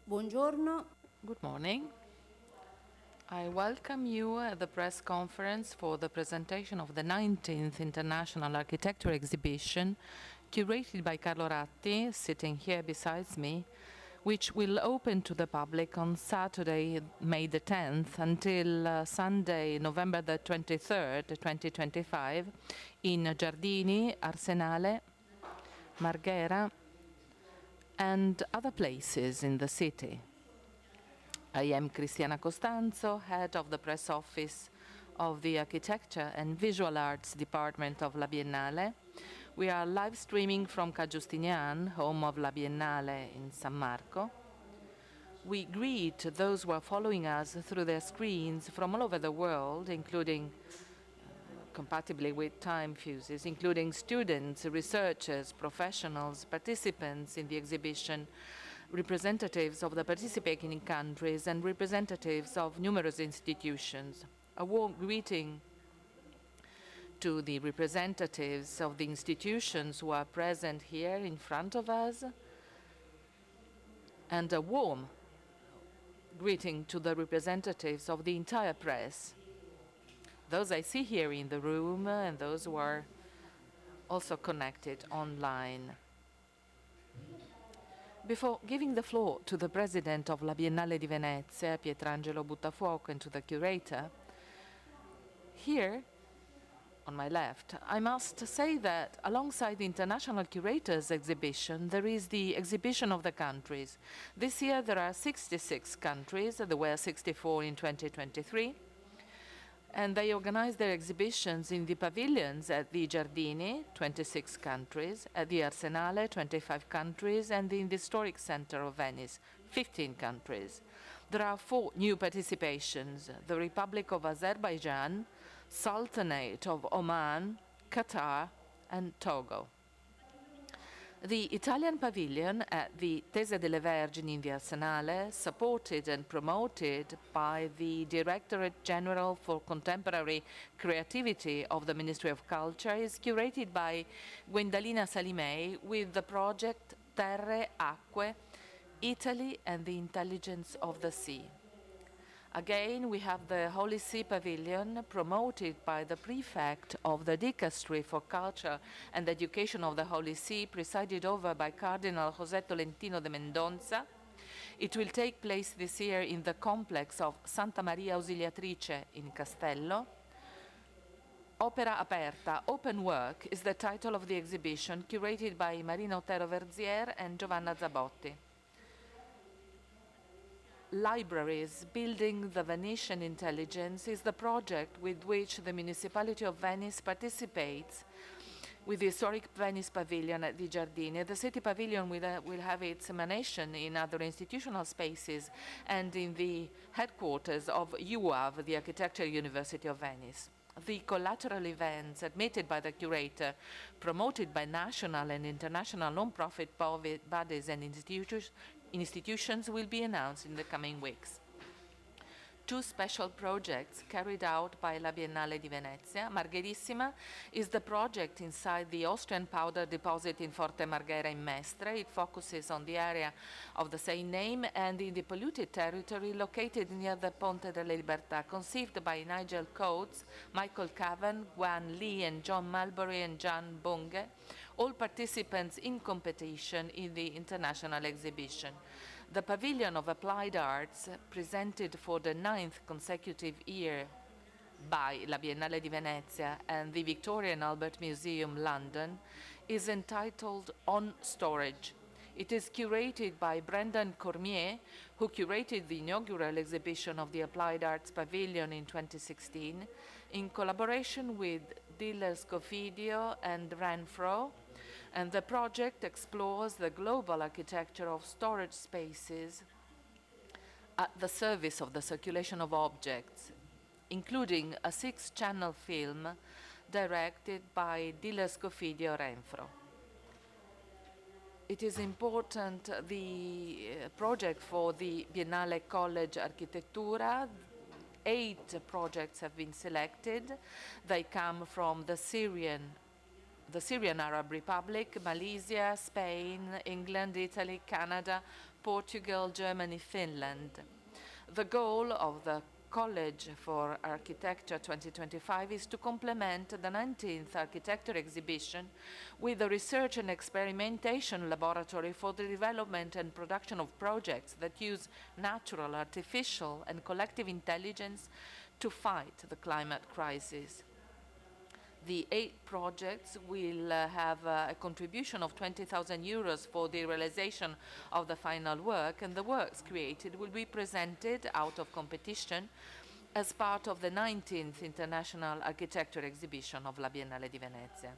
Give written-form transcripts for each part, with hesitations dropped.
Buongiorno. Good morning. I welcome you at the press conference for the presentation of the 19th International Architecture Exhibition, curated by Carlo Ratti, sitting here beside me, which will open to the public on Saturday, May the 10th, until Sunday, November the 23rd, 2025, in Giardini, Arsenale, Marghera, and other places in the city. I am Cristiana Costanzo, head of the press office of the Architecture and Visual Arts Department of La Biennale. We are live streaming from Giustinian, home of La Biennale in San Marco. We greet those who are following us through their screens from all over the world, including compatibly with time fuses, including students, researchers, professionals, participants in the exhibition, representatives of the participating countries, and representatives of numerous institutions. A warm greeting to the representatives of the institutions who are present here in front of us, and a warm greeting to the representatives of the entire press, those I see here in the room and those who are also connected online. Before giving the floor to the president of La Biennale di Venezia, Pietrangelo Buttafuoco, and to the curator, here, on my left, I must say that alongside the International Curators exhibition, there is the exhibition of the countries. This year there are 66 countries, there were 64 in 2023, and they organize their exhibitions in the pavilions at the Giardini, 26 countries, at the Arsenale, 25 countries, and in the Historic Center of Venice, 15 countries. There are 4 new participations: the Republic of Azerbaijan, Sultanate of Oman, Qatar, and Togo. The Italian pavilion at the Tese delle Vergini in the Arsenale, supported and promoted by the Directorate General for Contemporary Creativity of the Ministry of Culture, is curated by Gwendalina Salimei with the project Terre Acque, Italy and the Intelligence of the Sea. Again, we have the Holy See Pavilion, promoted by the prefect of the Dicastery for Culture and Education of the Holy See, presided over by Cardinal José Tolentino de Mendoza. It will take place this year in the complex of Santa Maria Ausiliatrice in Castello. Opera Aperta, Open Work, is the title of the exhibition, curated by Marina Otero Verzier and Giovanna Zabotti. Libraries Building the Venetian Intelligence is the project with which the municipality of Venice participates with the historic Venice Pavilion at the Giardini. The city pavilion will have its emanation in other institutional spaces and in the headquarters of UAV, the Architecture University of Venice. The collateral events admitted by the curator, promoted by national and international non-profit bodies and institutions, will be announced in the coming weeks. 2 special projects carried out by La Biennale di Venezia. Margherissima is the project inside the Austrian powder deposit in Forte Marghera in Mestre. It focuses on the area of the same name and in the polluted territory located near the Ponte delle Libertà, conceived by Nigel Coates, Michael Cavan, Guan Lee, and John Malbury and Jan Bunge, all participants in competition in the international exhibition. The Pavilion of Applied Arts, presented for the 9th consecutive year by La Biennale di Venezia and the Victoria and Albert Museum, London, is entitled On Storage. It is curated by Brendan Cormier, who curated the inaugural exhibition of the Applied Arts Pavilion in 2016, in collaboration with Diller Scofidio and Renfro, and the project explores the global architecture of storage spaces at the service of the circulation of objects, including a 6-channel film directed by Diller Scofidio Renfro. It is important, the project for the Biennale College Architettura. 8 projects have been selected. They come from the the Syrian Arab Republic, Malaysia, Spain, England, Italy, Canada, Portugal, Germany, Finland. The goal of the College for Architecture 2025 is to complement the 19th Architecture exhibition with a research and experimentation laboratory for the development and production of projects that use natural, artificial, and collective intelligence to fight the climate crisis. The 8 projects will have a contribution of 20,000 euros for the realization of the final work, and the works created will be presented out of competition as part of the 19th International Architecture Exhibition of La Biennale di Venezia.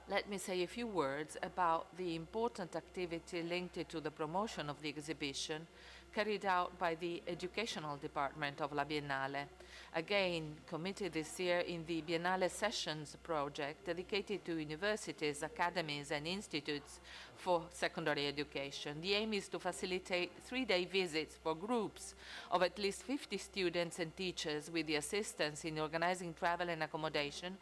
Let me say a few words about the important activity linked to the promotion of the exhibition carried out by the Educational Department of La Biennale, again committed this year in the Biennale Sessions project dedicated to universities, academies, and institutes for secondary education. The aim is to facilitate 3-day visits for groups of at least 50 students and teachers with the assistance in organizing travel and accommodation,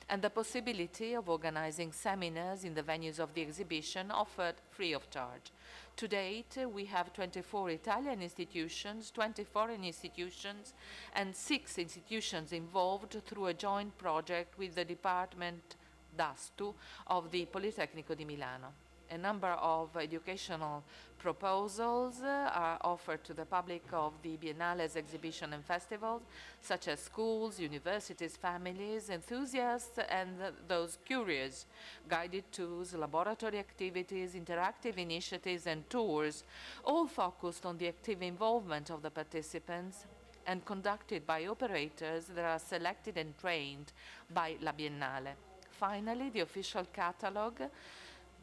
and the possibility of organizing seminars in the venues of the exhibition offered free of charge. To date, we have 24 Italian institutions, 20 foreign institutions, and 6 institutions involved through a joint project with the Department d'Astu of the Politecnico di Milano. A number of educational proposals are offered to the public of the Biennale's exhibition and festivals, such as schools, universities, families, enthusiasts, and those curious. Guided tours, laboratory activities, interactive initiatives, and tours, all focused on the active involvement of the participants and conducted by operators that are selected and trained by La Biennale. Finally, the official catalogue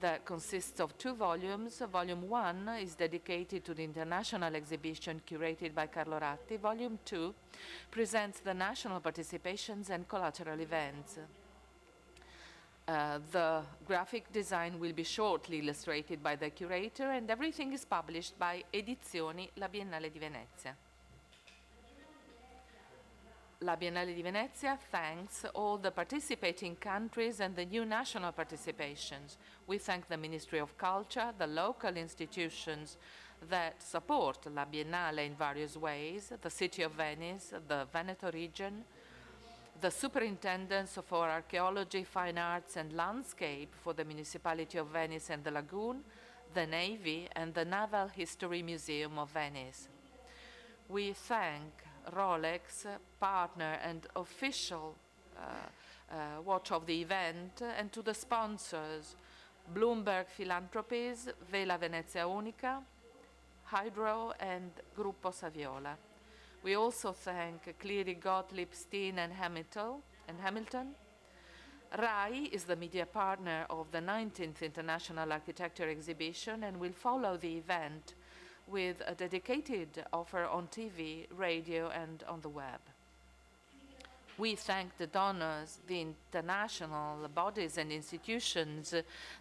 that consists of 2 volumes. Volume 1 is dedicated to the international exhibition curated by Carlo Ratti. Volume 2 presents the national participations and collateral events. The graphic design will be shortly illustrated by the curator, and everything is published by Edizioni La Biennale di Venezia. La Biennale di Venezia thanks all the participating countries and the new national participations. We thank the Ministry of Culture, the local institutions that support La Biennale in various ways, the City of Venice, the Veneto region, the Superintendents for Archaeology, Fine Arts and Landscape for the Municipality of Venice and the Lagoon, the Navy, and the Naval History Museum of Venice. We thank Rolex, partner and official watch of the event, and to the sponsors, Bloomberg Philanthropies, Vela Venezia Unica, Hydro, and Gruppo Saviola. We also thank Cleary, Gottlieb, Steen, and Hamilton. RAI is the media partner of the 19th International Architecture Exhibition and will follow the event with a dedicated offer on TV, radio, and on the web. We thank the donors, the international bodies and institutions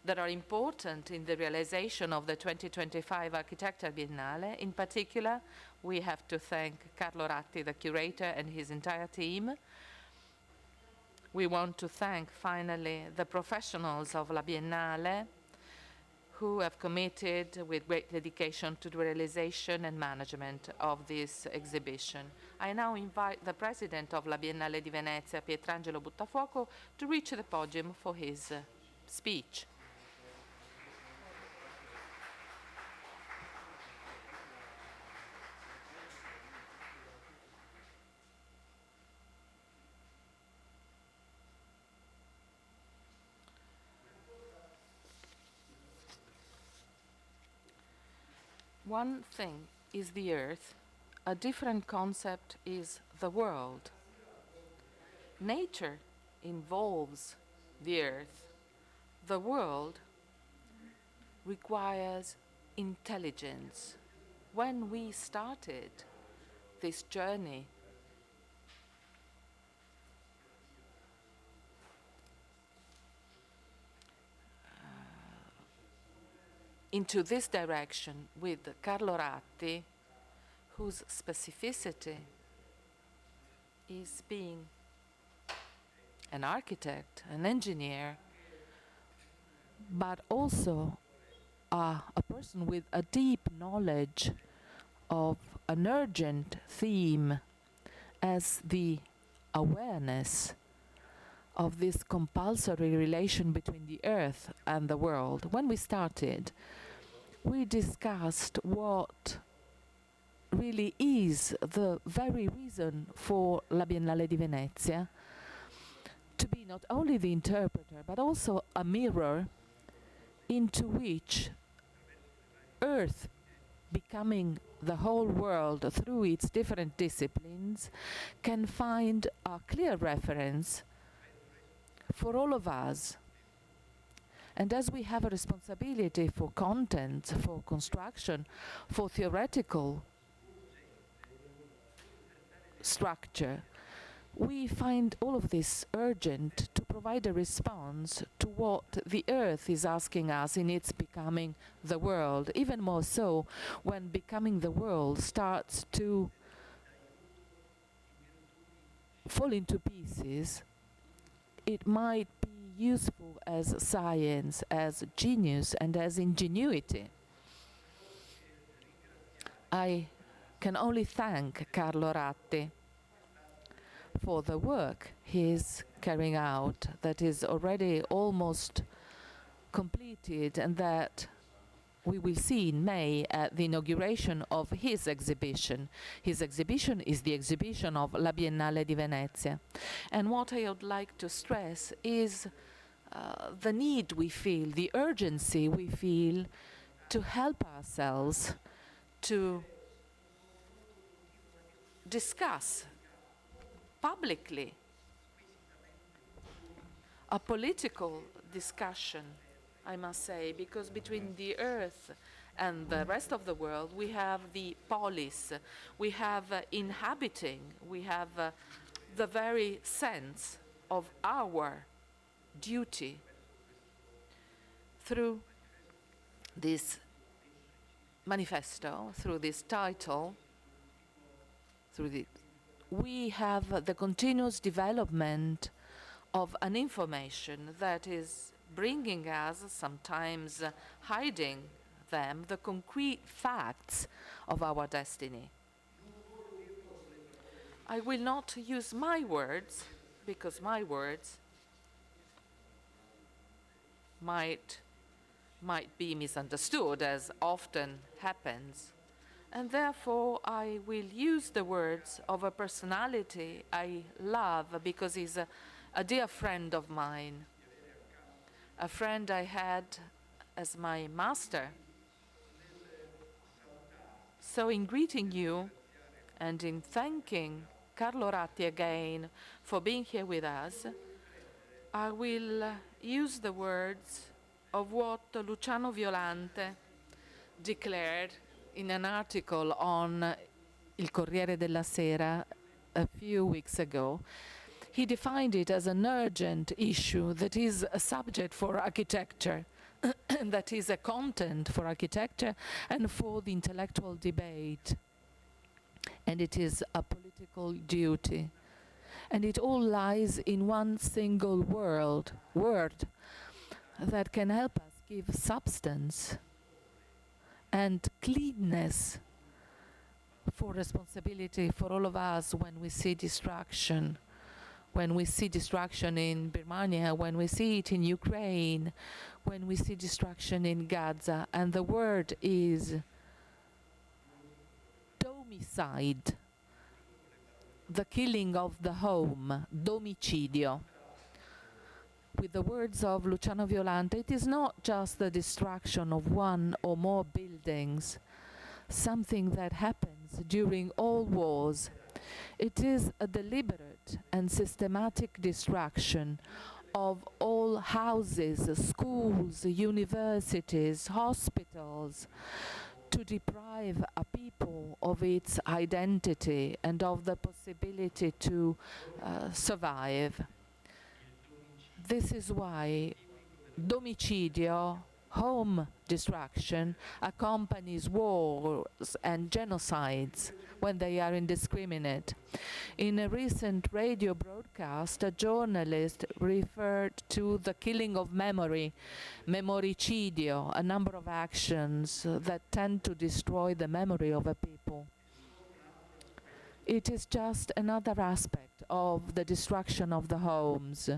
that are important in the realization of the 2025 Architecture Biennale. In particular, we have to thank Carlo Ratti, the curator, and his entire team. We want to thank, finally, the professionals of La Biennale, who have committed with great dedication to the realization and management of this exhibition. I now invite the president of La Biennale di Venezia, Pietrangelo Buttafuoco, to reach the podium for his speech. One thing is the earth, a different concept is the world. Nature involves the earth. The world requires intelligence. When we started this journey, into this direction with Carlo Ratti, whose specificity is being an architect, an engineer, but also a person with a deep knowledge of an urgent theme as the awareness of this compulsory relation between the earth and the world. When we started, we discussed what really is the very reason for La Biennale di Venezia, to be not only the interpreter but also a mirror into which Earth, becoming the whole world through its different disciplines, can find a clear reference for all of us. And as we have a responsibility for content, for construction, for theoretical structure, we find all of this urgent to provide a response to what the earth is asking us in its becoming the world, even more so when becoming the world starts to fall into pieces. It might be useful as science, as genius, and as ingenuity. I can only thank Carlo Ratti for the work he's carrying out that is already almost completed and that we will see in May at the inauguration of his exhibition. His exhibition is the exhibition of La Biennale di Venezia. And what I would like to stress is the need we feel, the urgency we feel to help ourselves to discuss publicly a political discussion, I must say, because between the earth and the rest of the world we have the polis, we have inhabiting, we have the very sense of our duty. Through this manifesto, through this title, we have the continuous development of an information that is bringing us, sometimes hiding them, the concrete facts of our destiny. I will not use my words, because my words might be misunderstood, as often happens. And therefore, I will use the words of a personality I love because he's a dear friend of mine, a friend I had as my master. So in greeting you and in thanking Carlo Ratti again for being here with us, I will use the words of what Luciano Violante declared in an article on Il Corriere della Sera a few weeks ago. He defined it as an urgent issue that is a subject for architecture, that is a content for architecture and for the intellectual debate. And it is a political duty. And it all lies in one single word that can help us give substance and cleanness for responsibility for all of us when we see destruction. When we see destruction in Birmania, when we see it in Ukraine, when we see destruction in Gaza, and the word is domicide, the killing of the home, domicidio. With the words of Luciano Violante, it is not just the destruction of one or more buildings, something that happens during all wars. It is a deliberate and systematic destruction of all houses, schools, universities, hospitals, to deprive a people of its identity and of the possibility to survive. This is why domicidio home destruction accompanies wars and genocides when they are indiscriminate. In a recent radio broadcast, a journalist referred to the killing of memory, memoricidio, a number of actions that tend to destroy the memory of a people. It is just another aspect of the destruction of the homes.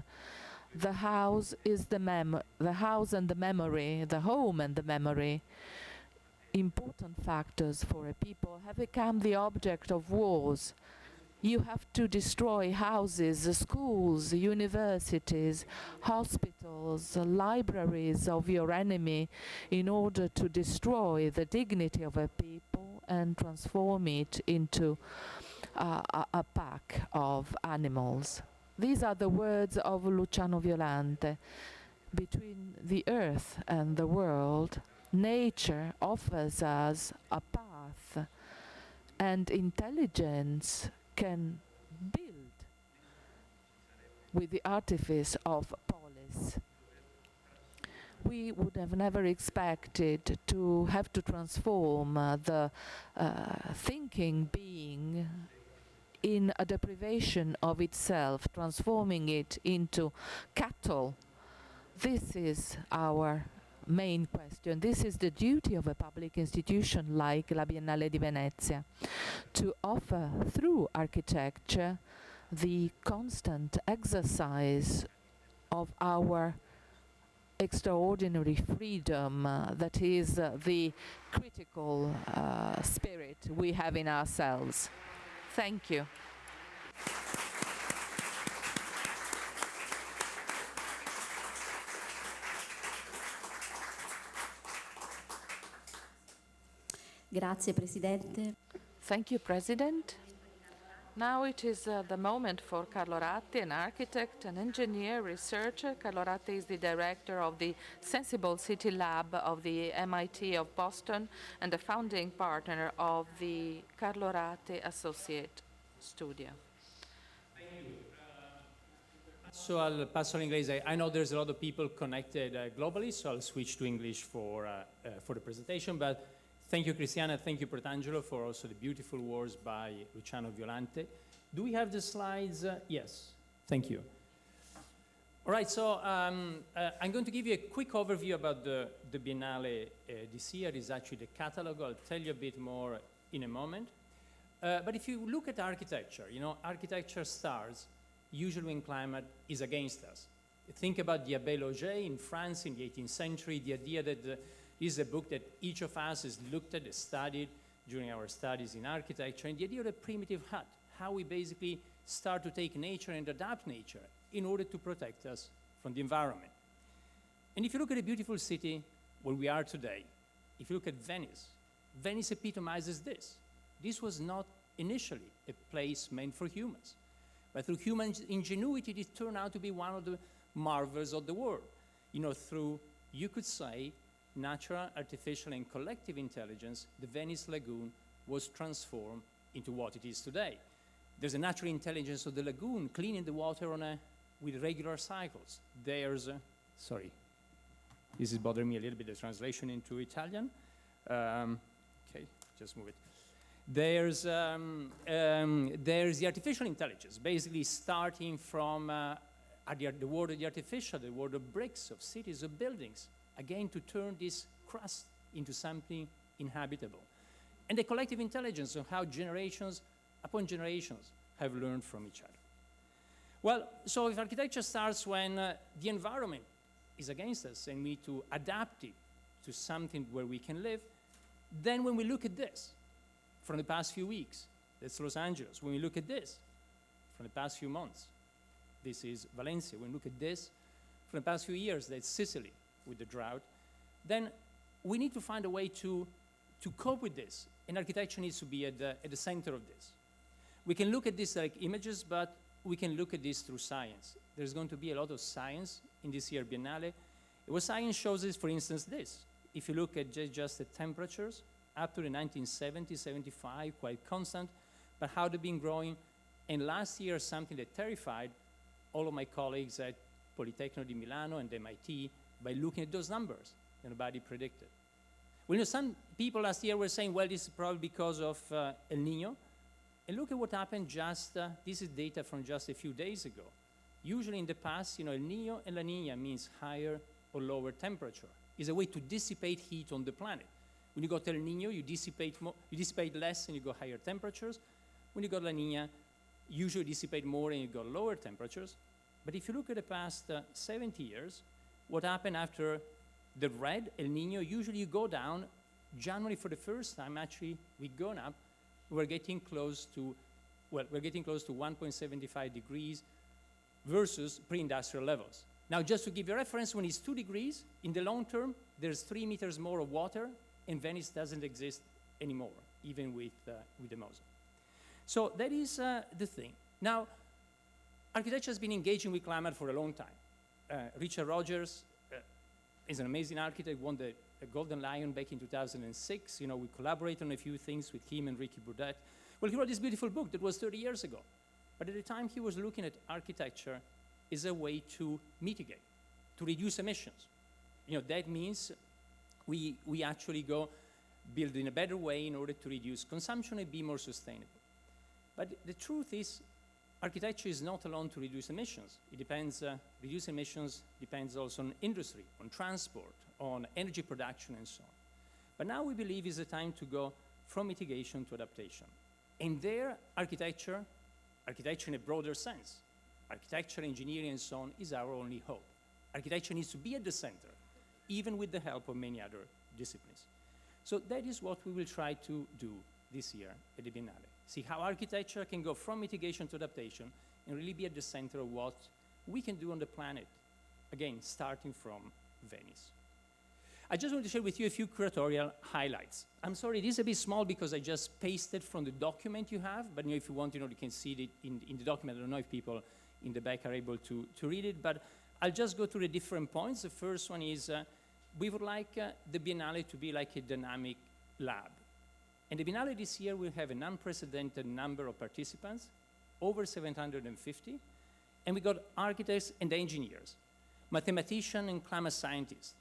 The house is the house and the memory, the home and the memory, important factors for a people, have become the object of wars. You have to destroy houses, schools, universities, hospitals, libraries of your enemy in order to destroy the dignity of a people and transform it into a pack of animals. These are the words of Luciano Violante. Between the earth and the world, nature offers us a path, and intelligence can build with the artifice of polis. We would have never expected to have to transform the thinking being in a deprivation of itself, transforming it into cattle. This is our main question. This is the duty of a public institution like la Biennale di Venezia, to offer through architecture the constant exercise of our extraordinary freedom, that is the critical spirit we have in ourselves. Thank you. Grazie, Presidente. Thank you, President. Now it is the moment for Carlo Ratti, an architect, an engineer, researcher. Carlo Ratti is the director of the Sensible City Lab of the MIT of Boston and a founding partner of the Carlo Ratti Associate Studio. So I'll pass on English. I know there's a lot of people connected globally, so I'll switch to English for the presentation. But thank you, Cristiana. Thank you, Pietrangelo, for also the beautiful words by Luciano Violante. Do we have the slides? Yes. Thank you. All right, so I'm going to give you a quick overview about the Biennale this year. It's actually the catalog. I'll tell you a bit more in a moment. But if you look at architecture, you know, architecture starts usually when climate is against us. Think about the Abbé Lauger in France in the 18th century, the idea that this is a book that each of us has looked at, studied during our studies in architecture, and the idea of a primitive hut, how we basically start to take nature and adapt nature in order to protect us from the environment. And if you look at a beautiful city where we are today, if you look at Venice, Venice epitomizes this. This was not initially a place meant for humans, but through human ingenuity, it turned out to be one of the marvels of the world. You know, through, you could say, natural, artificial, and collective intelligence, the Venice lagoon was transformed into what it is today. There's a natural intelligence of the lagoon, cleaning the water with regular cycles. There's, sorry, this is bothering me a little bit, the translation into Italian. Okay, just move it. There's the artificial intelligence, basically starting from the world of the artificial, the world of bricks, of cities, of buildings, again to turn this crust into something inhabitable. And the collective intelligence of how generations upon generations have learned from each other. Well, so if architecture starts when the environment is against us and we need to adapt it to something where we can live, then when we look at this, from the past few weeks, that's Los Angeles. When we look at this, from the past few months, this is Valencia. When we look at this, from the past few years, that's Sicily with the drought, then we need to find a way to cope with this, and architecture needs to be at the center of this. We can look at this like images, but we can look at this through science. There's going to be a lot of science in this year Biennale. What science shows is, for instance, this. If you look at just the temperatures, up to the 1970, 75, quite constant, but how they've been growing. And last year, something that terrified all of my colleagues at Politecnico di Milano and MIT by looking at those numbers. than nobody predicted. Well, you know, some people last year were saying, well, this is probably because of El Nino. And look at what happened just, this is data from just a few days ago. Usually in the past, you know, El Nino and La Nina means higher or lower temperature. It's a way to dissipate heat on the planet. When you got El Nino, you dissipate less and you got higher temperatures. When you got La Nina, usually dissipate more and you got lower temperatures. But if you look at the past 70 years, what happened after the red, El Nino, usually you go down. January, for the first time, actually, we've gone up. We're getting close to, well, we're getting close to 1.75 degrees versus pre-industrial levels. Now, just to give you a reference, when it's 2 degrees, in the long term, there's 3 meters more of water, and Venice doesn't exist anymore, even with the Mosa. So that is the thing. Now, architecture has been engaging with climate for a long time. Richard Rogers is an amazing architect, won the Golden Lion back in 2006. You know, we collaborated on a few things with him and Ricky Burdett. Well, he wrote this beautiful book that was 30 years ago. But at the time, he was looking at architecture as a way to mitigate, to reduce emissions. You know, that means we actually go build in a better way in order to reduce consumption and be more sustainable. But the truth is, architecture is not alone to reduce emissions. It depends, reduce emissions depends also on industry, on transport, on energy production, and so on. But now we believe is the time to go from mitigation to adaptation. And there, architecture in a broader sense, architecture, engineering, and so on, is our only hope. Architecture needs to be at the center, even with the help of many other disciplines. So that is what we will try to do this year at the Biennale. See how architecture can go from mitigation to adaptation and really be at the center of what we can do on the planet, again, starting from Venice. I just want to share with you a few curatorial highlights. I'm sorry, it is a bit small because I just pasted from the document you have, but you know, if you want, you know, you can see it in the document. I don't know if people in the back are able to read it, but I'll just go through the different points. The first one is we would like the Biennale to be like a dynamic lab. And the Biennale this year will have an unprecedented number of participants, over 750, and we got architects and engineers, mathematicians and climate scientists,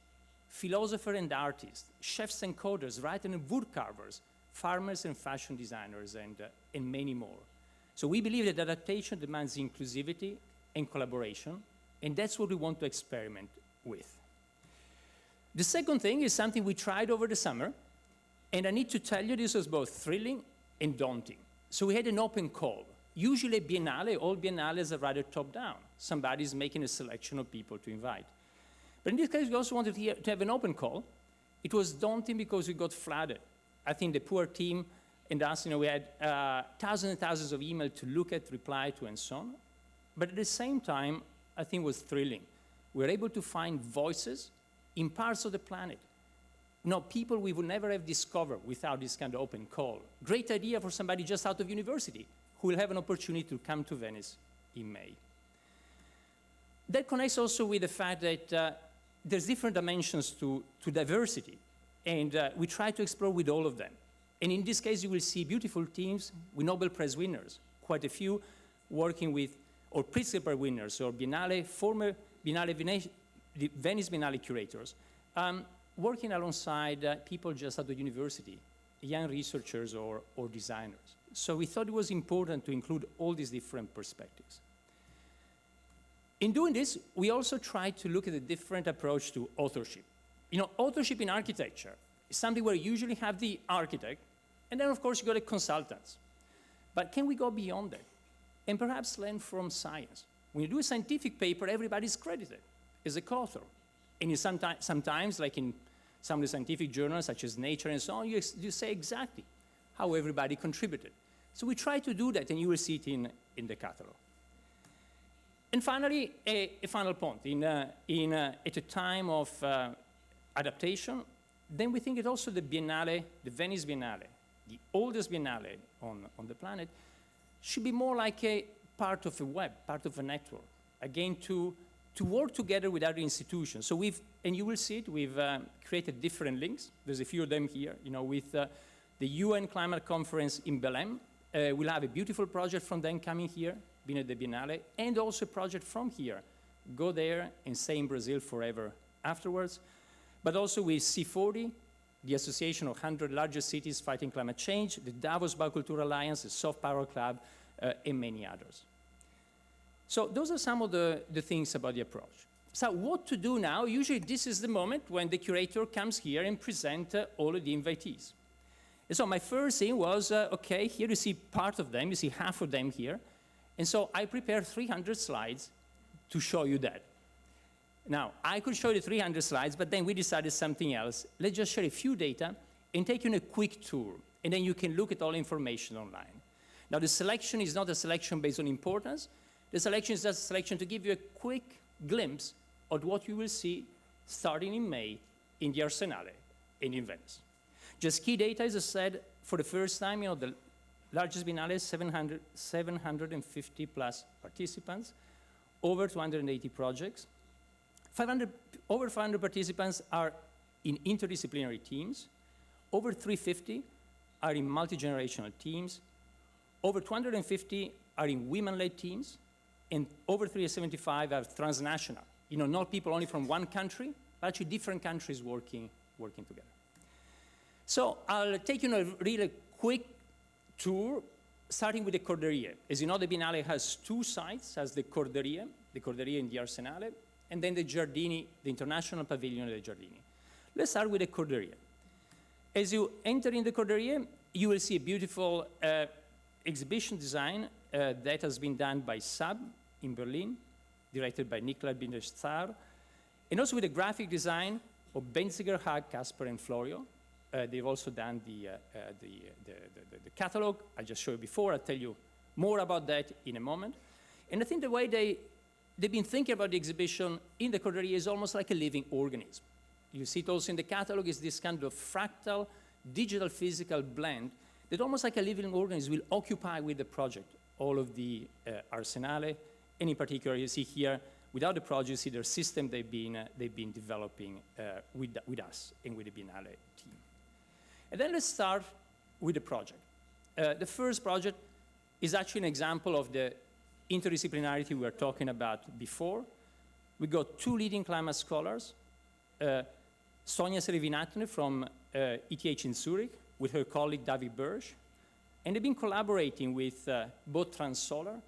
philosophers and artists, chefs and coders, writers and wood carvers, farmers and fashion designers, and many more. So we believe that adaptation demands inclusivity and collaboration, and that's what we want to experiment with. The second thing is something we tried over the summer, and I need to tell you this was both thrilling and daunting. So we had an open call. Usually Biennale, all Biennales are rather top-down. Somebody's making a selection of people to invite. But in this case, we also wanted to have an open call. It was daunting because we got flooded. I think the poor team and us, you know, we had thousands and thousands of emails to look at, reply to, and so on. But at the same time, I think it was thrilling. We were able to find voices in parts of the planet. No, people we would never have discovered without this kind of open call. Great idea for somebody just out of university who will have an opportunity to come to Venice in May. That connects also with the fact that there's different dimensions to diversity, and we try to explore with all of them. And in this case, you will see beautiful teams with Nobel Prize winners, quite a few working with, or Pritzker winners, or Biennale, former Biennale Venice Biennale curators, working alongside people just out of university, young researchers or designers. So we thought it was important to include all these different perspectives. In doing this, we also tried to look at a different approach to authorship. You know, authorship in architecture is something where you usually have the architect, and then of course you got the consultants. But can we go beyond that? And perhaps learn from science. When you do a scientific paper, everybody's credited as a co-author. And sometimes, like in some of the scientific journals, such as Nature and so on, you say exactly how everybody contributed. So we try to do that, and you will see it in the catalog. And finally, a final point. At a time of adaptation, then we think that also the Biennale, the Venice Biennale, the oldest Biennale on the planet, should be more like a part of a web, part of a network. Again, to work together with other institutions. So and you will see it, we've created different links. There's a few of them here, you know, with the UN Climate Conference in Belém. We'll have a beautiful project from them coming here, being at the Biennale, and also a project from here. Go there and stay in Brazil forever afterwards. but also with C40, the Association of 100 Largest Cities Fighting Climate Change, the Davos Bioculture Alliance, the Soft Power Club, and many others. So those are some of the things about the approach. So what to do now? Usually this is the moment when the curator comes here and presents all of the invitees. And so my first thing was, okay, here you see part of them, you see half of them here. And so I prepared 300 slides to show you that. Now, I could show you 300 slides, but then we decided something else. Let's just share a few data and take you on a quick tour, and then you can look at all information online. Now, the selection is not a selection based on importance. The selection is just a selection to give you a quick glimpse of what you will see starting in May in the Arsenale and in Venice. Just key data, as I said, for the first time, the largest Biennale, 750 plus participants, over 280 projects. Over 500 participants are in interdisciplinary teams. Over 350 are in multi-generational teams. Over 250 are in women-led teams. And over 375 are transnational. Not people only from one country, but actually different countries working together. So I'll take you on a really quick tour, starting with the Corderie. As you know, the Biennale has two sites, has the Corderie in the Arsenale, and then the Giardini, the International Pavilion of the Giardini. Let's start with the Corderie. As you enter in the Corderie, you will see a beautiful exhibition design that has been done by SAB in Berlin, directed by Nicola Bindestar, and also with the graphic design of Benziger, Haag, Kasper, and Florio. They've also done the catalog. I just showed you before. I'll tell you more about that in a moment. And I think the way they've been thinking about the exhibition in the Corderie is almost like a living organism. You see it also in the catalog is this kind of fractal, digital, physical blend that almost like a living organism will occupy with the project all of the Arsenale, and in particular, you see here, without the project, you see their system they've been developing with us and with the Biennale team. And then let's start with the project. The first project is actually an example of the interdisciplinarity we were talking about before. We got two leading climate scholars, Sonja Serevinatne from ETH in Zurich with her colleague David Bersch, and they've been collaborating with both Transolar,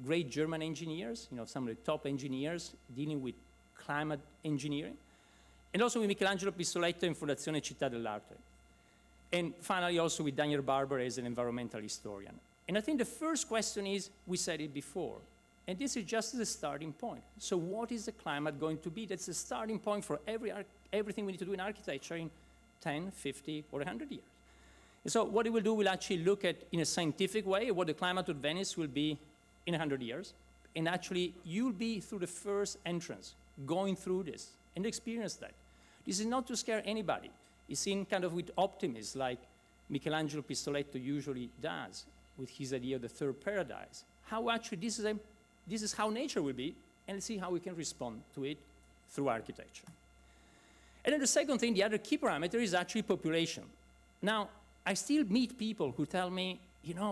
great German engineers, some of the top engineers dealing with climate engineering, and also with Michelangelo Pistoletto in Fondazione Città dell'Arte. And finally, also with Daniel Barber as an environmental historian. And I think the first question is, we said it before, and this is just the starting point. So what is the climate going to be? That's the starting point for everything we need to do in architecture in 10, 50, or 100 years. And so what it will do, we'll actually look at, in a scientific way, what the climate of Venice will be in 100 years. And actually, you'll be through the first entrance, going through this, and experience that. This is not to scare anybody. It's seen kind of with optimism, like Michelangelo Pistoletto usually does with his idea of the third paradise. How actually this is how nature will be, and let's see how we can respond to it through architecture. And then the second thing, the other key parameter is actually population. Now, I still meet people who tell me,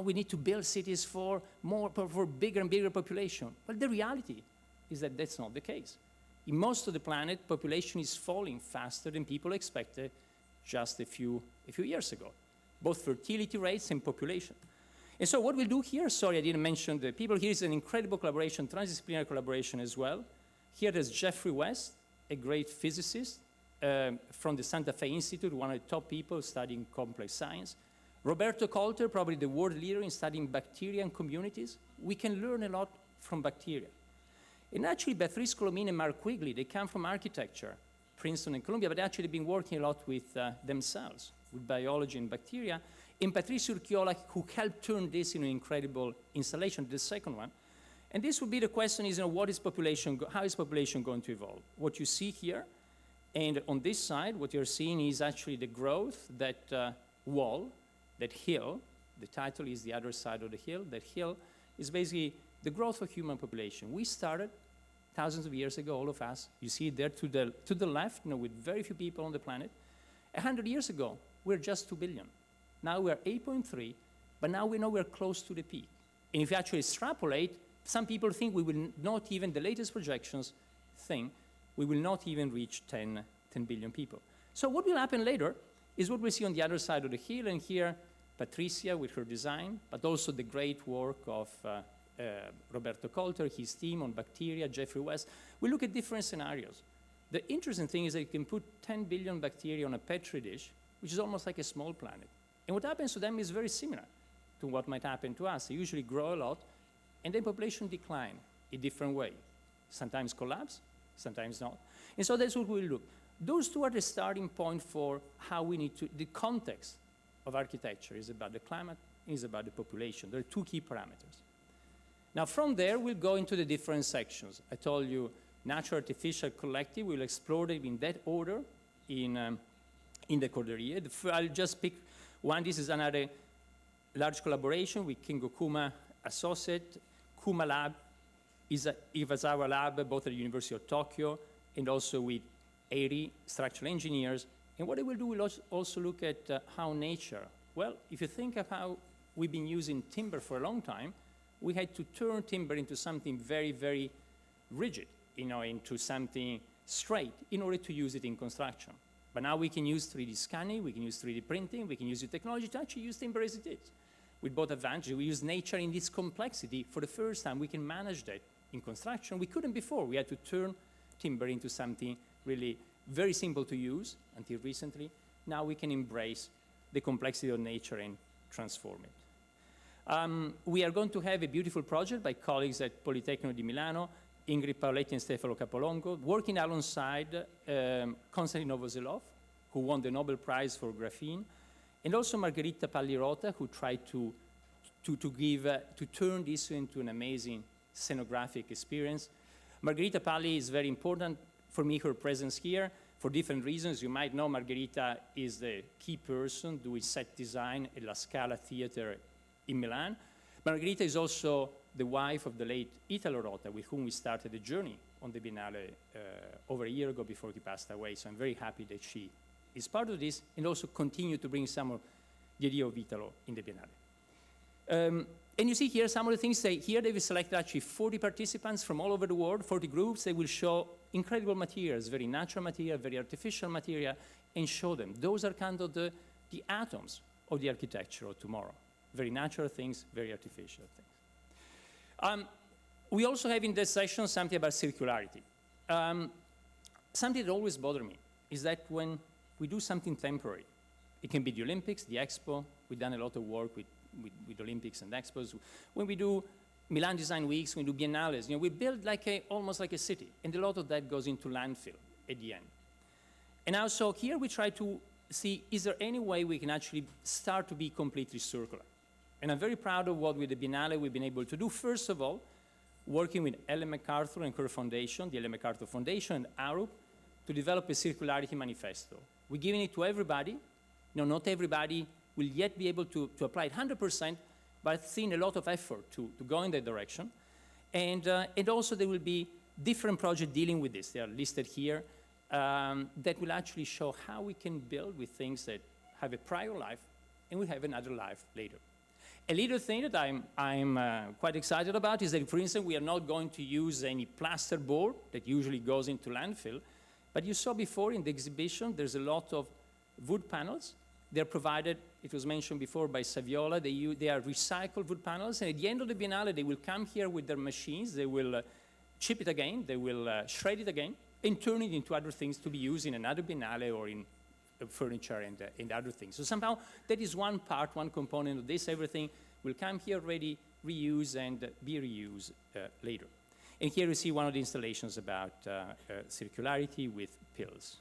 we need to build cities for bigger and bigger population. But the reality is that that's not the case. In most of the planet, population is falling faster than people expected just a few years ago, both fertility rates and population. And so what we'll do here, sorry, I didn't mention the people. Here is an incredible collaboration, transdisciplinary collaboration as well. Here there's Jeffrey West, a great physicist from the Santa Fe Institute, one of the top people studying complex science. Roberto Colter, probably the world leader in studying bacteria and communities. We can learn a lot from bacteria. And actually, Beatrice Colomine and Mark Quigley, they come from architecture, Princeton and Columbia, but actually been working a lot with themselves, with biology and bacteria. And Patrice Urquiola, who helped turn this into an incredible installation, the second one. And this would be the question is, what is population, how is population going to evolve? What you see here, and on this side, what you're seeing is actually the growth, that wall, that hill. The title is The Other Side of the Hill. That hill is basically the growth of human population. We started thousands of years ago, all of us. You see it there to the left, with very few people on the planet. 100 years ago, we're just 2 billion. Now we're 8.3, but now we know we're close to the peak. And if you actually extrapolate, some people think we will not even, the latest projections think, we will not even reach 10 10 billion people. So what will happen later is what we see on the other side of the hill, and here Patricia with her design, but also the great work of Roberto Colter, his team on bacteria, Jeffrey West. We look at different scenarios. The interesting thing is that you can put 10 billion bacteria on a petri dish, which is almost like a small planet. And what happens to them is very similar to what might happen to us. They usually grow a lot, and then population decline in different way. Sometimes collapse, sometimes not. And so that's what we'll look. Those two are the starting point for how we need to, the context of architecture is about the climate, is about the population. There are two key parameters. Now from there, we'll go into the different sections. I told you natural, artificial, collective. We'll explore them in that order in the Corderia. I'll just pick one. This is another large collaboration with Kingo Kuma Associate. Kuma Lab is our lab, both at the University of Tokyo and also with 80 structural engineers. And what they will do, we'll also look at how nature, well, if you think of how we've been using timber for a long time, we had to turn timber into something very, very rigid, into something straight in order to use it in construction. But now we can use 3D scanning, we can use 3D printing, we can use the technology to actually use timber as it is. With both advantages, we use nature in this complexity. For the first time, we can manage that in construction. We couldn't before. We had to turn timber into something really very simple to use until recently. Now we can embrace the complexity of nature and transform it. We are going to have a beautiful project by colleagues at Politecnico di Milano, Ingrid Paoletti and Stefano Capolongo, working alongside Konstantin Novoselov, who won the Nobel Prize for graphene, and also Margherita Pallirota, who tried to turn this into an amazing scenographic experience. Margherita Palli is very important for me, her presence here, for different reasons. You might know Margherita is the key person doing set design at La Scala Theater in Milan. Margherita is also the wife of the late Italo Rota, with whom we started the journey on the Biennale over a year ago before he passed away. So I'm very happy that she is part of this and also continue to bring some of the idea of Italo in the Biennale. And you see here some of the things. Here they've selected actually 40 participants from all over the world, 40 groups. They will show incredible materials, very natural material, very artificial material, and show them. Those are kind of the atoms of the architecture of tomorrow. Very natural things, very artificial things. We also have in this session something about circularity. Something that always bothered me is that when we do something temporary, it can be the Olympics, the Expo. We've done a lot of work with Olympics and Expos. When we do Milan Design Weeks, when we do Biennales, we build almost like a city, and a lot of that goes into landfill at the end. And now, so here we try to see, is there any way we can actually start to be completely circular? And I'm very proud of what with the Biennale we've been able to do. First of all, working with Ellen MacArthur and her foundation, the Ellen MacArthur Foundation and Arup, to develop a circularity manifesto. We're giving it to everybody. Not everybody will yet be able to apply it 100%, but I've seen a lot of effort to go in that direction. And also there will be different projects dealing with this. They are listed here that will actually show how we can build with things that have a prior life and will have another life later. A little thing that I'm quite excited about is that, for instance, we are not going to use any plasterboard that usually goes into landfill. But you saw before in the exhibition, there's a lot of wood panels. They're provided, it was mentioned before by Saviola, they are recycled wood panels, and at the end of the Biennale, they will come here with their machines, they will chip it again, they will shred it again, and turn it into other things to be used in another Biennale or in furniture and other things. So somehow, that is one part, one component of this. Everything will come here ready, reuse, and be reused later. And here you see one of the installations about circularity with pills.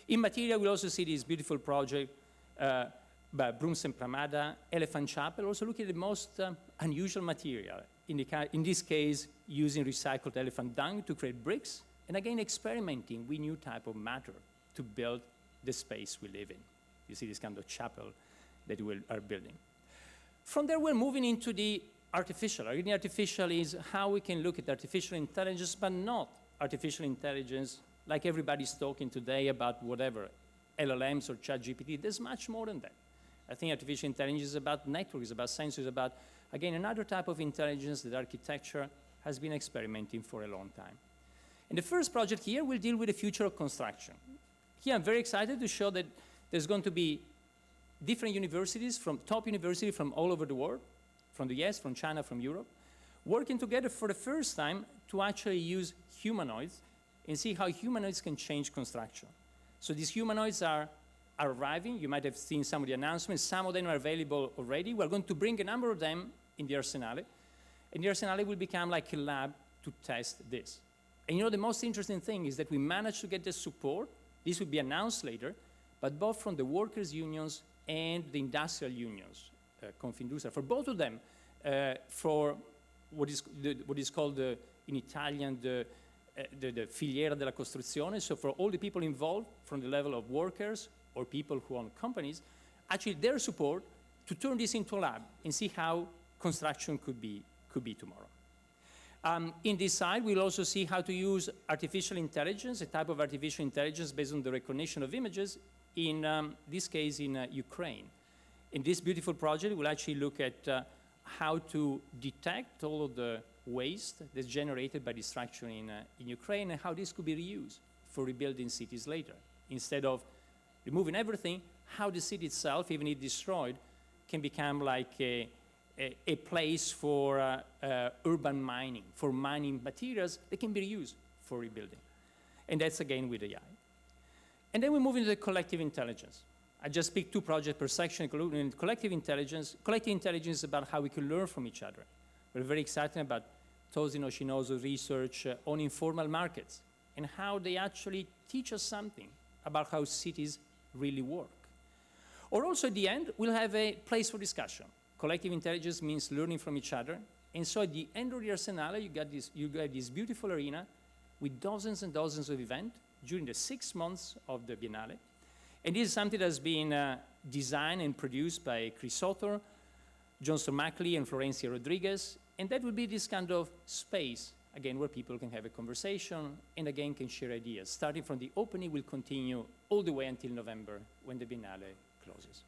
In material, we also see this beautiful project by Brunsen Pramada, Elephant Chapel, also looking at the most unusual material. In this case, using recycled elephant dung to create bricks, and again, experimenting with new type of matter to build the space we live in. You see this kind of chapel that we are building. From there, we're moving into the artificial. The artificial is how we can look at artificial intelligence, but not artificial intelligence like everybody's talking today about whatever, LLMs or ChatGPT. There's much more than that. I think artificial intelligence is about networks, about sensors, about, again, another type of intelligence that architecture has been experimenting for a long time. And the first project here will deal with the future of construction. Here I'm very excited to show that there's going to be different universities, from top universities from all over the world, from the US, from China, from Europe, working together for the first time to actually use humanoids and see how humanoids can change construction. So these humanoids are arriving. You might have seen some of the announcements. Some of them are available already. We're going to bring a number of them in the Arsenale. And the Arsenale will become like a lab to test this. And you know, the most interesting thing is that we managed to get the support. This will be announced later, but both from the workers' unions and the industrial unions, Confindustria, for both of them, for what is called in Italian the filiera della costruzione. So for all the people involved, from the level of workers or people who own companies, actually their support to turn this into a lab and see how construction could be tomorrow. In this side, we'll also see how to use artificial intelligence, a type of artificial intelligence based on the recognition of images, in this case in Ukraine. In this beautiful project, we'll actually look at how to detect all of the waste that's generated by destruction in Ukraine and how this could be reused for rebuilding cities later. Instead of removing everything, how the city itself, even if destroyed, can become like a place for urban mining, for mining materials that can be reused for rebuilding. And that's again with AI. And then we move into the collective intelligence. I just picked 2 projects per section, including collective intelligence. Collective intelligence is about how we can learn from each other. We're very excited about Tosi Noshinozo's research on informal markets and how they actually teach us something about how cities really work. Or also at the end, we'll have a place for discussion. Collective intelligence means learning from each other. And so at the end of the Arsenale, you got this beautiful arena with dozens and dozens of events during the 6 months of the Biennale. And this is something that's been designed and produced by Chris Author, Johnson Mackley, and Florencia Rodriguez. And that will be this kind of space, again, where people can have a conversation and, again, can share ideas. Starting from the opening, will continue all the way until November, when the Biennale closes.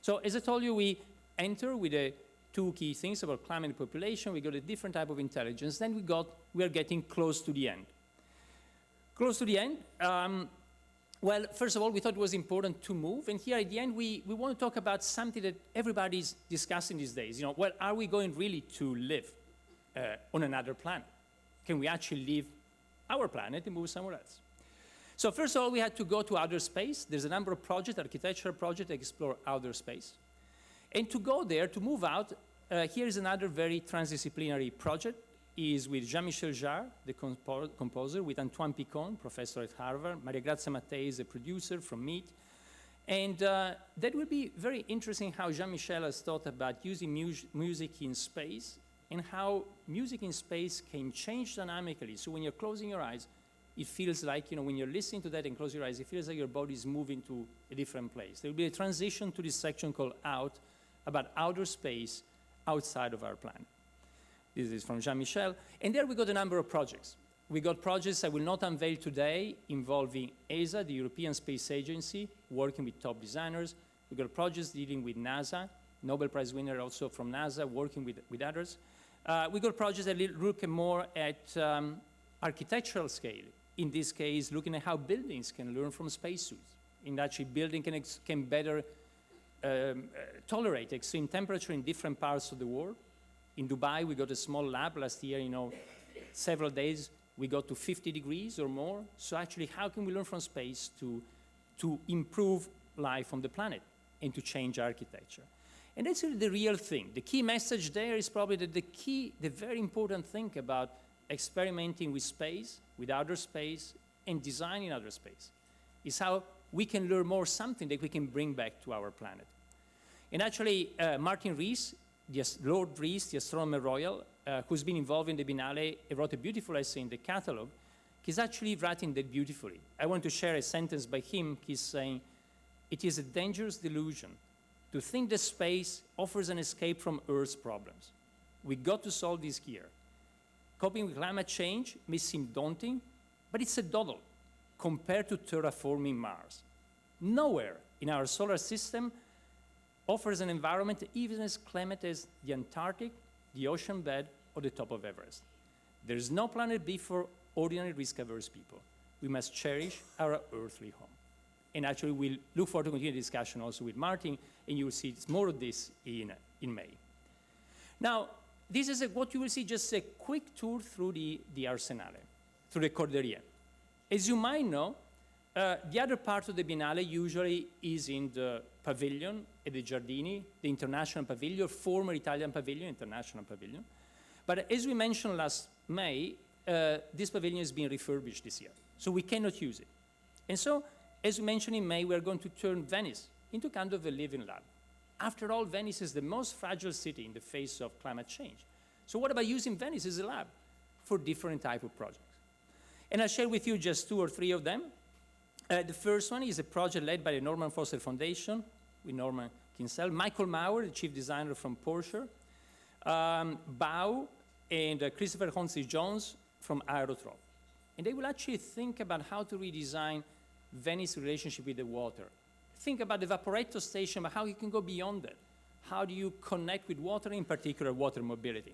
So, as I told you, we enter with 2 key things about climate and population. We got a different type of intelligence. Then we are getting close to the end. Close to the end, well, first of all, we thought it was important to move. And here at the end, we want to talk about something that everybody's discussing these days. You know, well, are we going really to live on another planet? Can we actually leave our planet and move somewhere else? So first of all, we had to go to outer space. There's a number of projects, architectural projects, that explore outer space. And to go there, to move out, here is another very transdisciplinary project. Is with Jean-Michel Jarre, the composer, with Antoine Picon, professor at Harvard, Maria Grazia Mattei is a producer from MIT. And that will be very interesting how Jean-Michel has thought about using music in space and how music in space can change dynamically. So when you're closing your eyes, it feels like, you know, when you're listening to that and close your eyes, it feels like your body is moving to a different place. There will be a transition to this section called Out, about outer space outside of our planet. This is from Jean-Michel. And there we got a number of projects. We got projects I will not unveil today involving ESA, the European Space Agency, working with top designers. We got projects dealing with NASA, Nobel Prize winner also from NASA, working with others. We got projects that look more at architectural scale. In this case, looking at how buildings can learn from spacesuits. In actually building can better tolerate extreme temperature in different parts of the world. In Dubai, we got a small lab last year, you know, several days, we got to 50 degrees or more. So actually, how can we learn from space to improve life on the planet and to change architecture? And that's really the real thing. The key message there is probably that the very important thing about experimenting with space, with outer space, and designing outer space is how we can learn more something that we can bring back to our planet. And actually, Martin Rees, Lord Rees, the astronomer royal, who's been involved in the Biennale, wrote a beautiful essay in the catalog. He's actually writing that beautifully. I want to share a sentence by him. He's saying, "It is a dangerous delusion to think that space offers an escape from Earth's problems. We got to solve this here. Coping with climate change may seem daunting, but it's a doddle compared to terraforming Mars. Nowhere in our solar system offers an environment even as climate as the Antarctic, the ocean bed, or the top of Everest. There's no planet B for ordinary risk-averse people. we must cherish our earthly home. And actually, we'll look forward to continue the discussion also with Martin, and you will see more of this in May. Now, this is what you will see, just a quick tour through the Arsenale, through the Corderia. As you might know, the other part of the Biennale usually is in the pavilion at the Giardini, the International Pavilion, former Italian Pavilion, International Pavilion. But as we mentioned last May, this pavilion is being refurbished this year, so we cannot use it. And so, as we mentioned in May, we are going to turn Venice into kind of a living lab. After all, Venice is the most fragile city in the face of climate change. So what about using Venice as a lab for different type of projects? And I'll share with you just 2 or 3 of them. The first one is a project led by the Norman Foster Foundation with Norman Kinsella, Michael Maurer, the chief designer from Porsche, Bau and Christopher Honsley-Jones from Aerotrop. And they will actually think about how to redesign Venice's relationship with the water. Think about the Vaporetto station, but how you can go beyond that. How do you connect with water, in particular water mobility?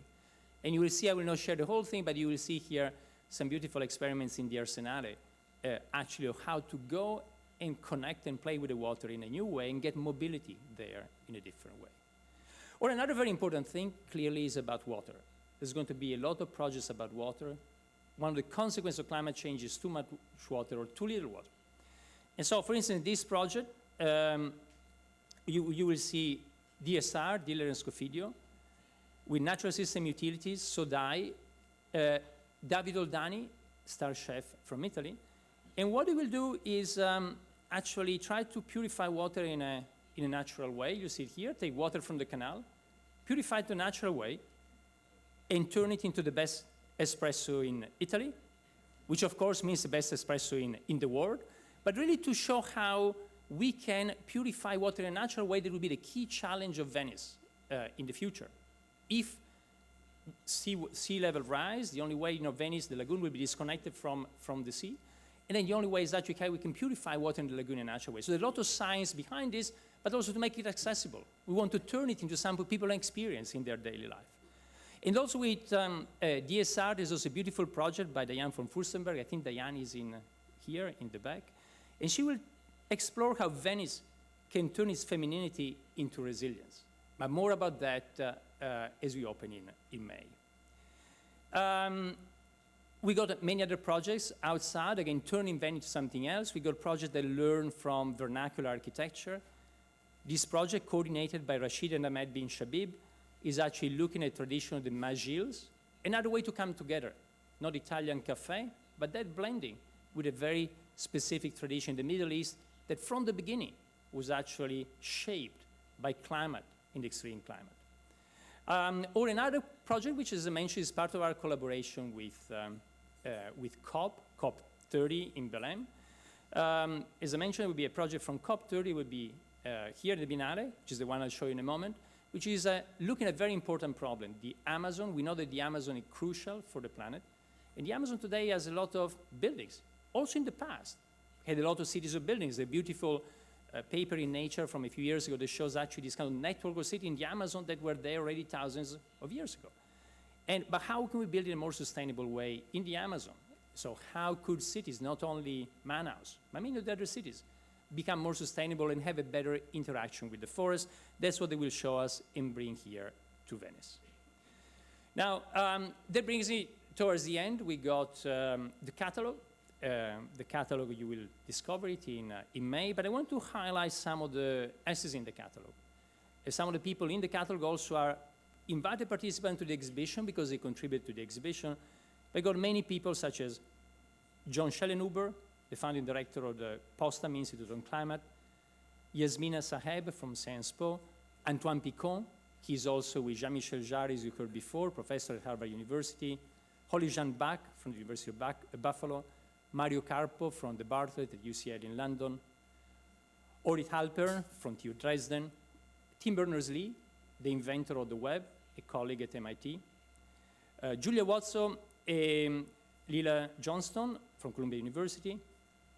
And you will see, I will not share the whole thing, but you will see here some beautiful experiments in the Arsenale, actually of how to go and connect and play with the water in a new way and get mobility there in a different way. Or another very important thing, clearly, is about water. There's going to be a lot of projects about water. One of the consequences of climate change is too much water or too little water. And so, for instance, this project, you will see DSR, Diller and Scofidio, with Natural System Utilities, Sodai, David Oldani, star chef from Italy. And what he will do is actually try to purify water in a natural way. You see it here, take water from the canal, purify it the natural way, and turn it into the best espresso in Italy, which of course means the best espresso in the world, but really to show how we can purify water in a natural way. That will be the key challenge of Venice in the future. If sea level rise, the only way, Venice, the lagoon will be disconnected from the sea, and then the only way is actually how we can purify water in the lagoon in a natural way. So there's a lot of science behind this, but also to make it accessible. We want to turn it into something people experience in their daily life. And also with DSR, there's also a beautiful project by Diane von Furstenberg. I think Diane is here in the back. And she will explore how Venice can turn its femininity into resilience. But more about that as we open in May. We got many other projects outside, again, turning Venice into something else. We got projects that learn from vernacular architecture. This project, coordinated by Rashid and Ahmed bin Shabib, is actually looking at tradition of the Magils, another way to come together, not Italian cafe, but that blending with a very specific tradition in the Middle East that from the beginning was actually shaped by climate and extreme climate. Or another project, which as I mentioned is part of our collaboration with COP30 in Belém. As I mentioned, it will be a project from COP30, it will be here in the Biennale, which is the one I'll show you in a moment, which is looking at a very important problem, the Amazon. We know that the Amazon is crucial for the planet. And the Amazon today has a lot of buildings. Also in the past, had a lot of cities of buildings. A beautiful paper in Nature from a few years ago that shows actually this kind of network of cities in the Amazon that were there already thousands of years ago. But how can we build it in a more sustainable way in the Amazon? So how could cities, not only Manaus, but many of the other cities, become more sustainable and have a better interaction with the forest? That's what they will show us and bring here to Venice. Now, that brings me towards the end. We got the catalog. The catalog, you will discover it in May, but I want to highlight some of the essays in the catalog. Some of the people in the catalog also are invited participants to the exhibition because they contribute to the exhibition. We got many people such as John Schellenhuber, the founding director of the Potsdam Institute on Climate, Yasmina Saheb from Sciences Po, Antoine Picon, he's also with Jean-Michel Jarre, as you heard before, professor at Harvard University, Holly Jean Bach from the University of Buffalo, Mario Carpo from the Bartlett at UCL in London, Orit Halpern from TU Dresden, Tim Berners-Lee, the inventor of the web, a colleague at MIT, Julia Watson and Lila Johnston from Columbia University,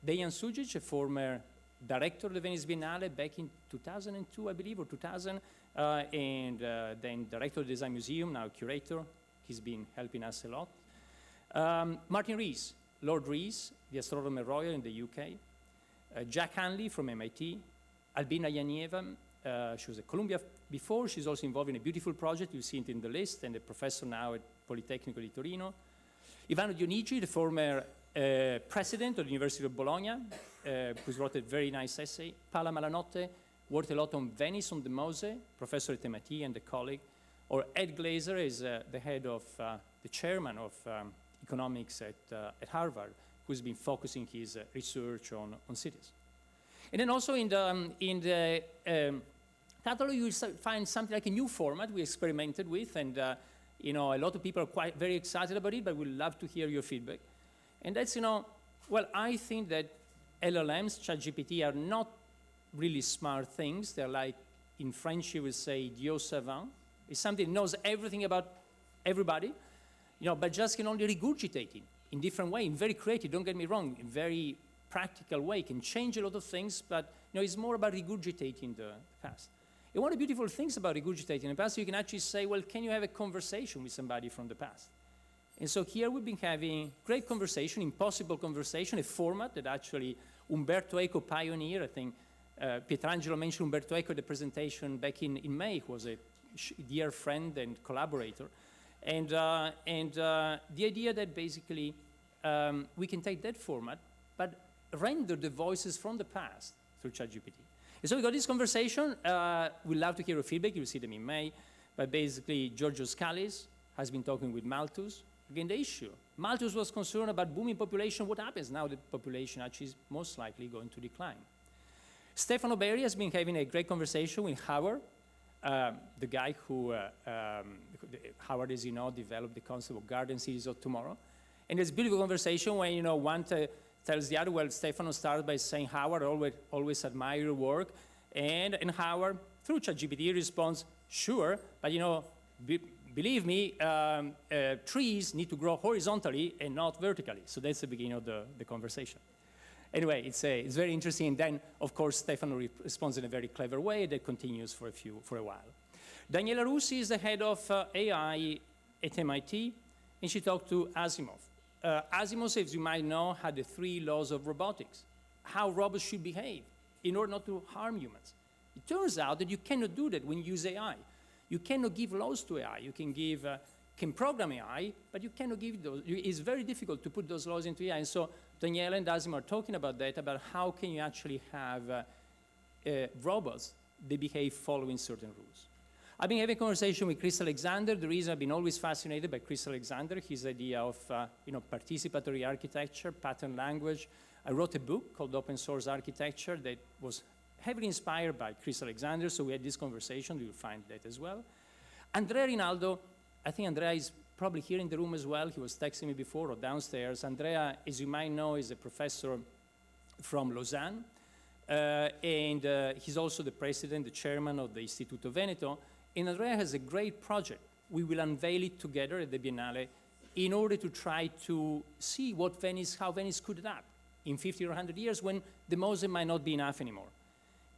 Dejan Sujic, a former director of the Venice Biennale back in 2002, I believe, or 2000, and then director of the Design Museum, now curator. He's been helping us a lot. Martin Rees, Lord Rees, the astronomer royal in the UK, Jack Hanley from MIT, Albina Yanieva, she was at Columbia before, she's also involved in a beautiful project, you see it in the list, and a professor now at Politecnico di Torino. Ivano Dionigi, the former president of the University of Bologna, who's wrote a very nice essay. Paola Malanotte worked a lot on Venice, on the Mose, professor at MIT and a colleague. Or Ed Glazer is the head of, the chairman of economics at Harvard, who's been focusing his research on cities. And then also in the catalog, you will find something like a new format we experimented with, and you know, a lot of people are very excited about it, but we'd love to hear your feedback. And that's, you know, well, I think that LLMs, ChatGPT, are not really smart things. They're like, in French, you would say, Dieu savant. It's something that knows everything about everybody, you know, but just can only regurgitate it in different way, in very creative, don't get me wrong, in very practical way, can change a lot of things, but you know, it's more about regurgitating the past. And one of the beautiful things about regurgitating the past, you can actually say, well, can you have a conversation with somebody from the past? And so here we've been having great conversation, impossible conversation, a format that actually Umberto Eco pioneered. I think Pietrangelo mentioned Umberto Eco at the presentation back in May, who was a dear friend and collaborator. And the idea that basically we can take that format, but render the voices from the past through ChatGPT. And so we got this conversation. We'd love to hear your feedback. You'll see them in May. But basically, Giorgio Scalise has been talking with Malthus. Again, the issue. Malthus was concerned about booming population. What happens now the population actually is most likely going to decline? Stefano Berri has been having a great conversation with Howard, the guy who, Howard, as you know, developed the concept of garden cities of tomorrow. And there's a beautiful conversation when, you know, one tells the other, well, Stefano starts by saying, Howard, always admire your work. And Howard, through ChatGPT, responds, sure, but, you know, believe me, trees need to grow horizontally and not vertically. So that's the beginning of the conversation. Anyway, it's very interesting. And then, of course, Stefano responds in a very clever way that continues for a while. Daniela Russi is the head of AI at MIT, and she talked to Asimov. Asimov, as you might know, had the 3 laws of robotics, how robots should behave in order not to harm humans. It turns out that you cannot do that when you use AI. You cannot give laws to AI. You can program AI, but you cannot give those. It's very difficult to put those laws into AI. And so Daniela and Asimov are talking about that, about how can you actually have robots that behave following certain rules. I've been having a conversation with Chris Alexander. The reason I've been always fascinated by Chris Alexander, his idea of participatory architecture, pattern language. I wrote a book called Open Source Architecture that was heavily inspired by Chris Alexander, so we had this conversation. You'll find that as well. Andrea Rinaldo, I think Andrea is probably here in the room as well. He was texting me before or downstairs. Andrea, as you might know, is a professor from Lausanne, and he's also the president, the chairman of the Istituto Veneto. And Andrea has a great project. We will unveil it together at the Biennale in order to try to see how Venice could adapt in 50 or 100 years when the mosaic might not be enough anymore.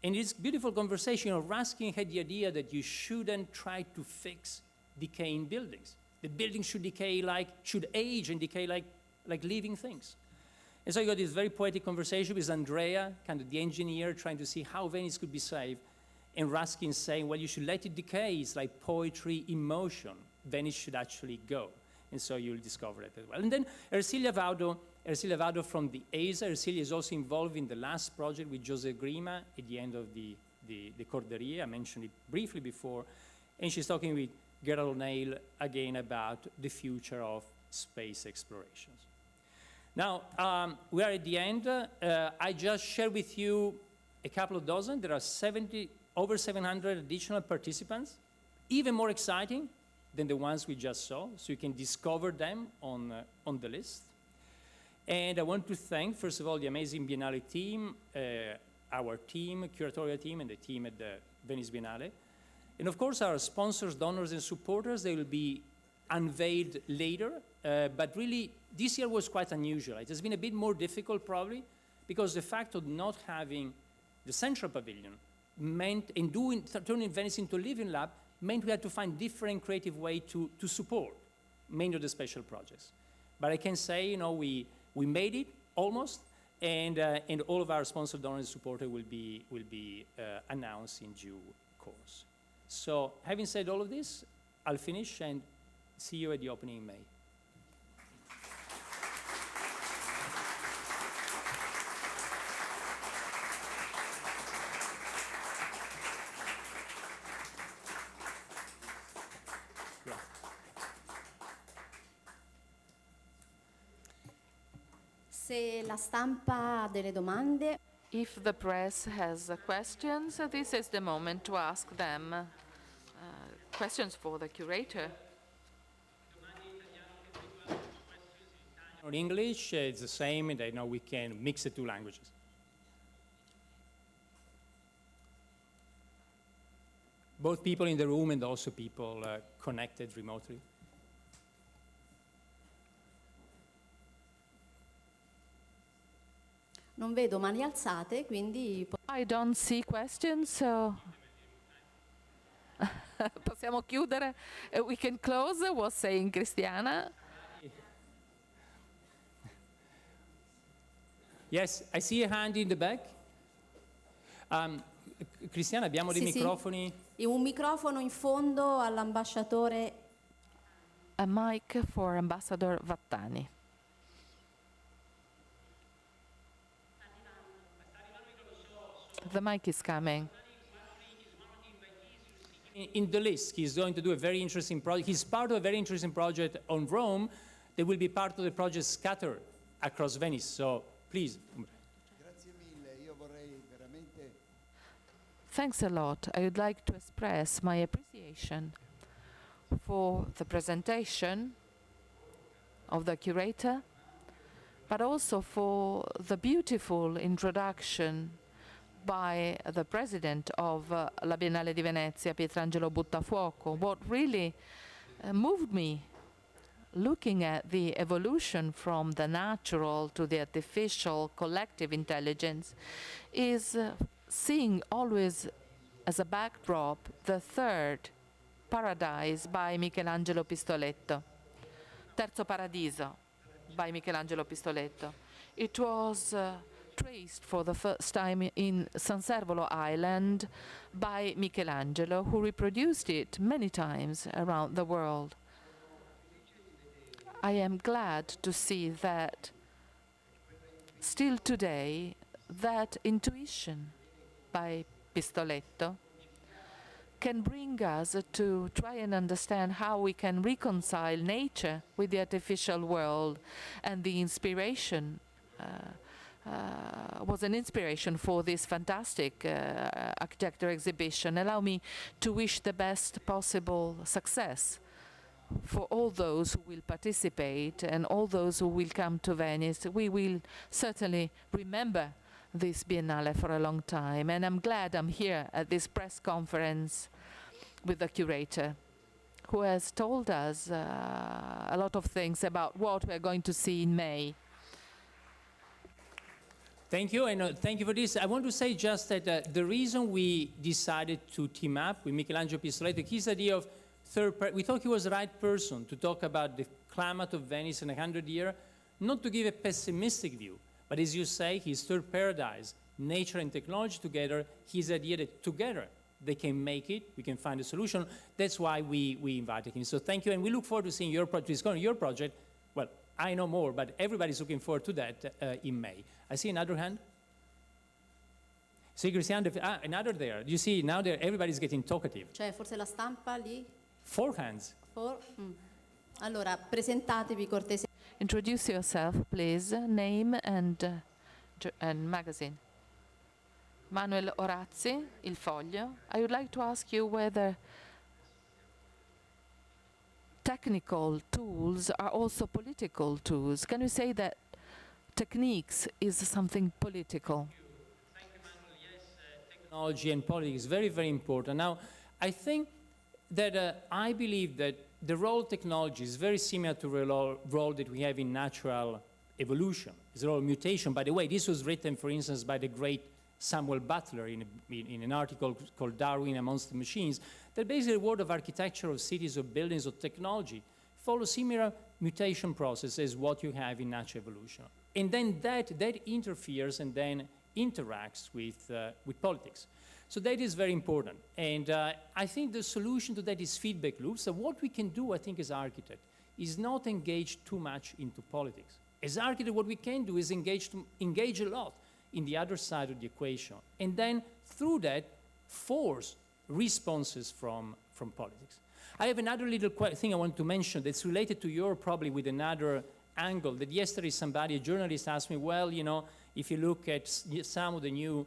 And it's beautiful conversation. Ruskin had the idea that you shouldn't try to fix decaying buildings. The buildings should age and decay like living things. And so you got this very poetic conversation with Andrea, kind of the engineer, trying to see how Venice could be saved. And Ruskin saying, well, you should let it decay. It's like poetry in motion. Venice should actually go. And so you'll discover it as well. And then Ercilia Vado from the ESA. Ercilia is also involved in the last project with Jose Grima at the end of the Corderia. I mentioned it briefly before. And she's talking with Gerald O'Neill again about the future of space explorations. Now, we are at the end. I just shared with you a couple of dozen. There are over 700 additional participants, even more exciting than the ones we just saw, so you can discover them on the list. And I want to thank, first of all, the amazing Biennale team, our team, curatorial team, and the team at the Venice Biennale. And of course, our sponsors, donors, and supporters, they will be unveiled later, but really, this year was quite unusual. It has been a bit more difficult, probably, because the fact of not having the central pavilion meant, in turning Venice into a living lab, meant we had to find different creative way to support many of the special projects. But I can say, we We made it, almost, and all of our sponsor donors and supporters will be announced in due course. So having said all of this, I'll finish and see you at the opening in May. Se la stampa ha delle domande, If the press has questions, this is the moment to ask them questions for the curator. In English, it's the same, and I know we can mix the two languages. Both people in the room and also people connected remotely. non vedo mani alzate, quindi I don't see questions, so possiamo chiudere. We can close, was saying Cristiana. Yes, I see a hand in the back. Cristiana, abbiamo dei Sì, sì. microfoni? E un microfono in fondo all'ambasciatore. A mic for Ambassador Vattani. The mic is coming. In the list, he's going to do a very interesting project. He's part of a very interesting project on Rome that will be part of the project Scatter across Venice. So, please. Grazie mille, io vorrei veramente Thanks a lot. I would like to express my appreciation for the presentation of the curator, but also for the beautiful introduction by the president of La Biennale di Venezia, Pietrangelo Buttafuoco. What really moved me, looking at the evolution from the natural to the artificial collective intelligence, is seeing always as a backdrop the third Paradise by Michelangelo Pistoletto, Terzo Paradiso by Michelangelo Pistoletto. It was traced for the first time in San Servolo Island by Michelangelo, who reproduced it many times around the world. I am glad to see that still today that intuition by Pistoletto can bring us to try and understand how we can reconcile nature with the artificial world, and the inspiration was an inspiration for this fantastic architecture exhibition. Allow me to wish the best possible success for all those who will participate and all those who will come to Venice. We will certainly remember this Biennale for a long time, and I'm glad I'm here at this press conference with the curator, who has told us a lot of things about what we're going to see in May. Thank you, and thank you for this. I want to say just that the reason we decided to team up with Michelangelo Pistoletto, his idea of we thought he was the right person to talk about the climate of Venice in 100 years, not to give a pessimistic view, but as you say, his third paradise, nature and technology together, his idea that together they can make it, we can find a solution. That's why we invited him. So thank you, and we look forward to seeing your project. It's going to your project. Well, I know more, but everybody's looking forward to that in May. I see another hand. See, Cristiano, another there. You see, now everybody's getting talkative. Cioè, forse la stampa lì. 4 hands. Allora, presentatevi cortesemente. Introduce yourself, please, name and magazine. Manuel Orazzi, Il Foglio. I would like to ask you whether technical tools are also political tools. Can you say that techniques is something political? Thank you, Manuel. Yes, technology and politics is very, very important. Now, I think that I believe that the role of technology is very similar to the role that we have in natural evolution. It's a role of mutation. By the way, this was written, for instance, by the great Samuel Butler in an article called Darwin Amongst the Machines, that basically the world of architecture, of cities, of buildings, of technology follows similar mutation processes as what you have in natural evolution. And then that interferes and then interacts with politics. So that is very important. And I think the solution to that is feedback loops. So what we can do, I think, as architect, is not engage too much into politics. As architect, what we can do is engage a lot in the other side of the equation. And then through that, force responses from politics. I have another little thing I want to mention that's related to your, probably with another angle, that yesterday a journalist asked me, well, you know, if you look at some of the new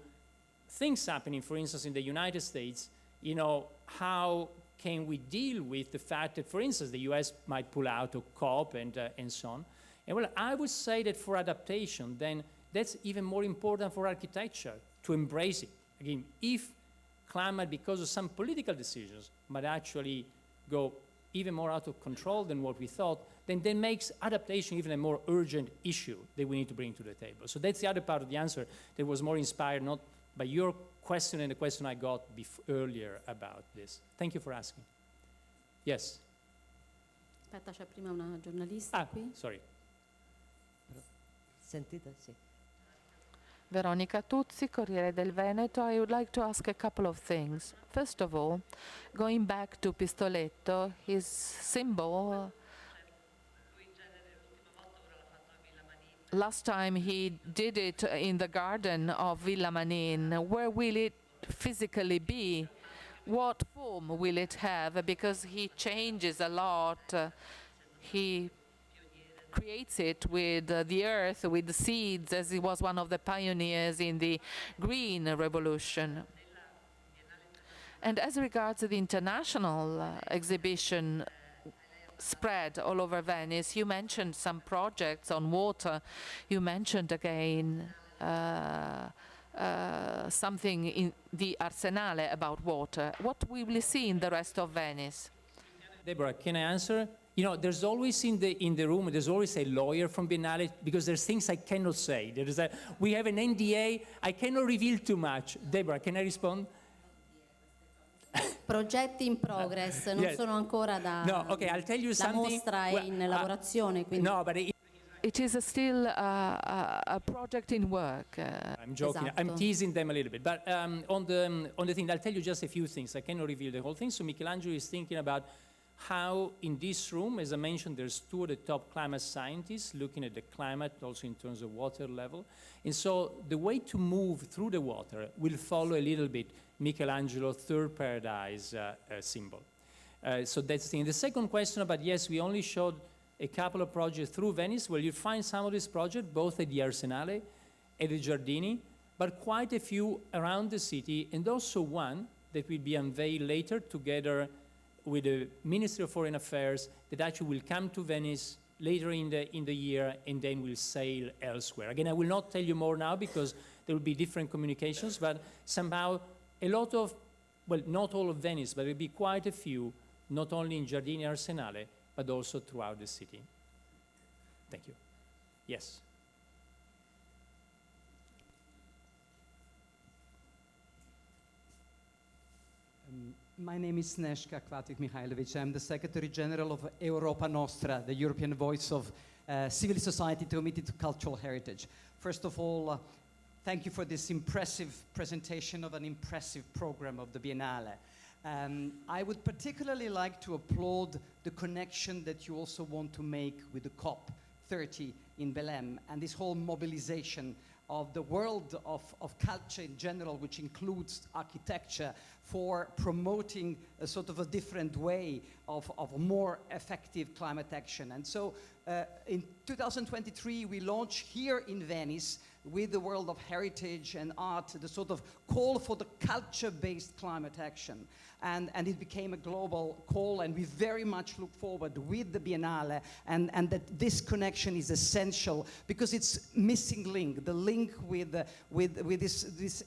things happening, for instance, in the United States, you know, how can we deal with the fact that, for instance, the US might pull out of COP and so on? And well, I would say that for adaptation, then that's even more important for architecture, to embrace it. Again, if climate, because of some political decisions, might actually go even more out of control than what we thought, then that makes adaptation even a more urgent issue that we need to bring to the table. So that's the other part of the answer that was more inspired not by your question and the question I got earlier about this. Thank you for asking. Yes? Aspetta, c'è prima una giornalista qui. Sorry. Sentite? Sì. Veronica Tuzzi, Corriere del Veneto. I would like to ask a couple of things. First of all, going back to Pistoletto, his symbol, last time he did it in the garden of Villa Manin. Where will it physically be? What form will it have? Because he changes a lot. He creates it with the earth, with the seeds, as he was one of the pioneers in the Green Revolution. And as regards the international exhibition spread all over Venice, you mentioned some projects on water. You mentioned again something in the Arsenale about water. What will we see in the rest of Venice? Deborah, can I answer? You know, there's always in the room, there's always a lawyer from Biennale, because there's things I cannot say. We have an NDA, I cannot reveal too much. Deborah, can I respond? Progetti in progress, non Yes. sono ancora da... No, okay, I'll tell you La something. mostra è in lavorazione, quindi... No, but It is still a project in work. I'm joking. I'm Esatto. teasing them a little bit. But on the thing, I'll tell you just a few things. I cannot reveal the whole thing. So Michelangelo is thinking about how in this room, as I mentioned, there's two of the top climate scientists looking at the climate, also in terms of water level. And so the way to move through the water will follow a little bit Michelangelo's third paradise symbol. So that's the thing. The second question about, yes, we only showed a couple of projects through Venice. Well, you find some of these projects, both at the Arsenale and the Giardini, but quite a few around the city, and also one that will be unveiled later together with the Ministry of Foreign Affairs that actually will come to Venice later in the year and then will sail elsewhere. Again, I will not tell you more now because there will be different communications, but somehow a lot of, well, not all of Venice, but there will be quite a few, not only in Giardini and Arsenale, but also throughout the city. Thank you. Yes. My name is Snezhka Kvatic-Mihailovic. I'm the Secretary General of Europa Nostra, the European voice of civil society committed to cultural heritage. First of all, thank you for this impressive presentation of an impressive program of the Biennale. I would particularly like to applaud the connection that you also want to make with the COP30 in Belém and this whole mobilization of the world of culture in general, which includes architecture, for promoting a sort of a different way of more effective climate action. And so in 2023, we launched here in Venice with the World of Heritage and Art, the sort of call for the culture-based climate action. And it became a global call, and we very much look forward with the Biennale, and that this connection is essential because it's missing link, the link with this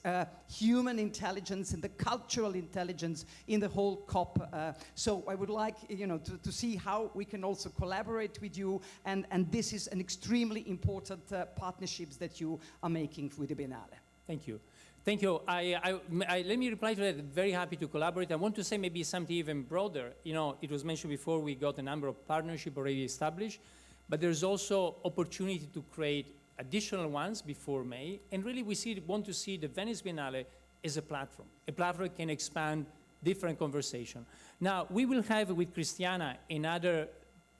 human intelligence and the cultural intelligence in the whole COP. So I would like, you know, to see how we can also collaborate with you, and this is an extremely important partnerships that you are making with the Biennale. Thank you. Thank you. Let me reply to that. Very happy to collaborate. I want to say maybe something even broader. You know, it was mentioned before we got a number of partnerships already established, but there's also opportunity to create additional ones before May, and really want to see the Venice Biennale as a platform that can expand different conversation. Now, we will have with Christiana another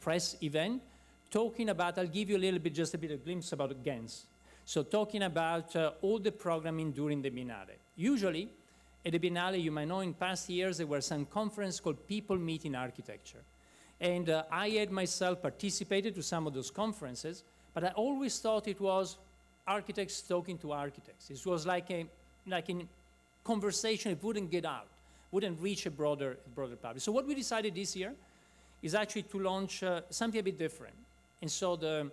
press event talking about, I'll give you just a bit of glimpse about Gens. So talking about all the programming during the Biennale. Usually, at the Biennale, you might know in past years, there were some conference called People Meet in Architecture. And I had myself participated to some of those conferences, but I always thought it was architects talking to architects. It was like a conversation that wouldn't get out, wouldn't reach a broader public. So what we decided this year is actually to launch something a bit different. And so the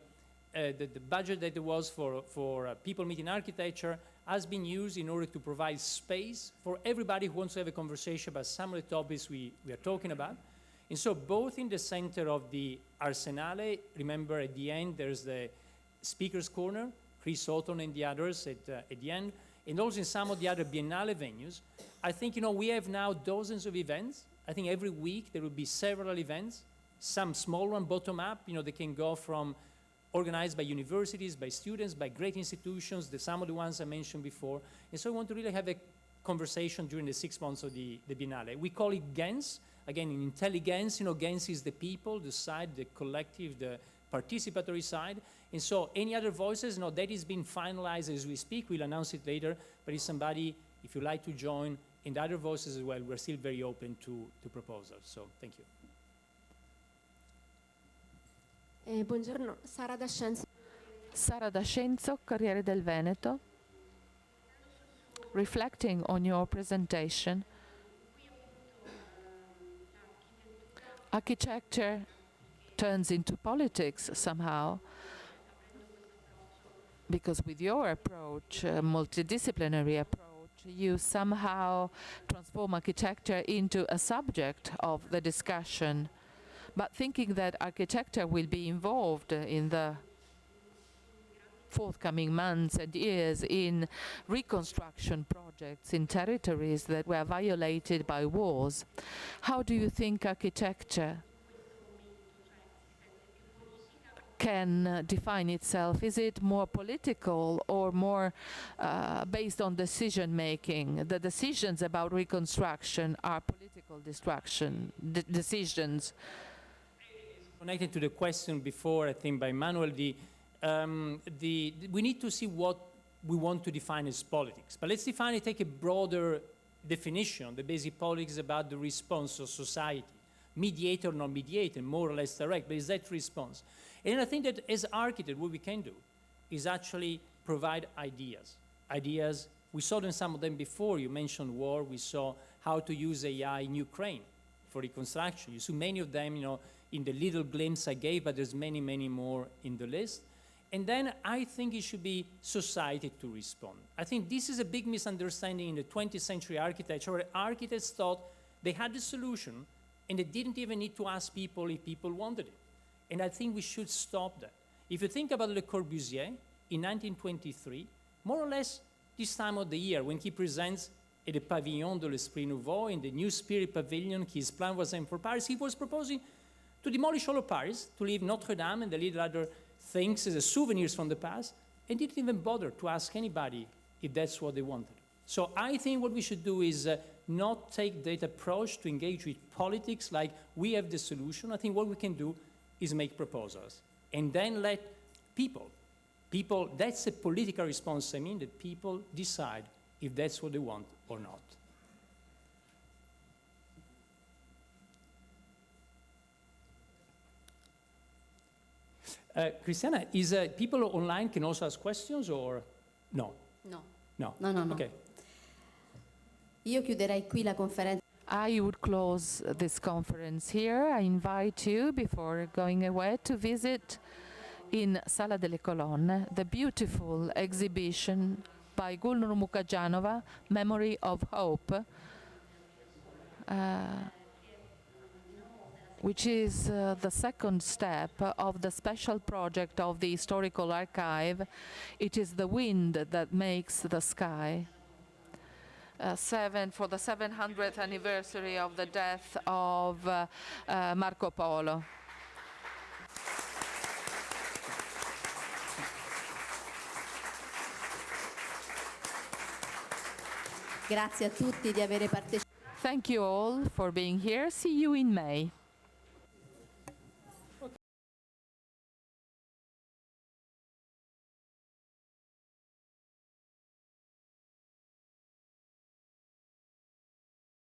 budget that there was for People Meet in Architecture has been used in order to provide space for everybody who wants to have a conversation about some of the topics we are talking about. And so both in the center of the Arsenale, remember at the end there's the speaker's corner, Chris Houghton and the others at the end, and also in some of the other Biennale venues. I think, we have now dozens of events. I think every week there will be several events, some small one, bottom up, they can go from organized by universities, by students, by great institutions, some of the ones I mentioned before. And so we want to really have a conversation during the 6 months of the Biennale. We call it Gens. Again, in IntelliGens, Gens is the people, the side, the collective, the participatory side. And so any other voices, that is being finalized as we speak. We'll announce it later. But if somebody, if you'd like to join, and other voices as well, we're still very open to proposals. So thank you. Buongiorno, Sara D'Ascenso. Sara D'Ascenso, Corriere del Veneto. Reflecting on your presentation, architecture turns into politics somehow, because with your approach, multidisciplinary approach, you somehow transform architecture into a subject of the discussion. But thinking that architecture will be involved in the forthcoming months and years in reconstruction projects in territories that were violated by wars, how do you think architecture can define itself? Is it more political or more based on decision making? The decisions about reconstruction are political decisions. Connected to the question before, I think by Manuel, we need to see what we want to define as politics. But let's take a broader definition. The basic politics about the response of society. Mediate or not mediate, and more or less direct, but is that response? And I think that as architects, what we can do is actually provide ideas. Ideas, we saw some of them before. You mentioned war. We saw how to use AI in Ukraine for reconstruction. You saw many of them, in the little glimpse I gave, but there's many, many more in the list. And then I think it should be society to respond. I think this is a big misunderstanding in the 20th century architecture, where architects thought they had the solution, and they didn't even need to ask people if people wanted it. And I think we should stop that. If you think about Le Corbusier, in 1923, more or less this time of the year, when he presents at the Pavillon de l'Esprit Nouveau, in the New Spirit Pavilion, his plan was for Paris, he was proposing to demolish all of Paris, to leave Notre Dame and the little other things as souvenirs from the past, and didn't even bother to ask anybody if that's what they wanted. So I think what we should do is not take that approach to engage with politics like we have the solution. I think what we can do is make proposals and then let people, that's a political response, that people decide if that's what they want or not. Christiana, is people online can also ask questions or no? No. No. No. Okay. Io chiuderei qui la conferenza. I would close this conference here. I invite you, before going away, to visit in Sala delle Colonne the beautiful exhibition by Gulnur Mukajanova, Memory of Hope, which is the second step of the special project of the Historical Archive. It is the wind that makes the sky. For the 700th anniversary of the death of Marco Polo. Grazie a tutti di avere partecipato. Thank you all for being here. See you in May.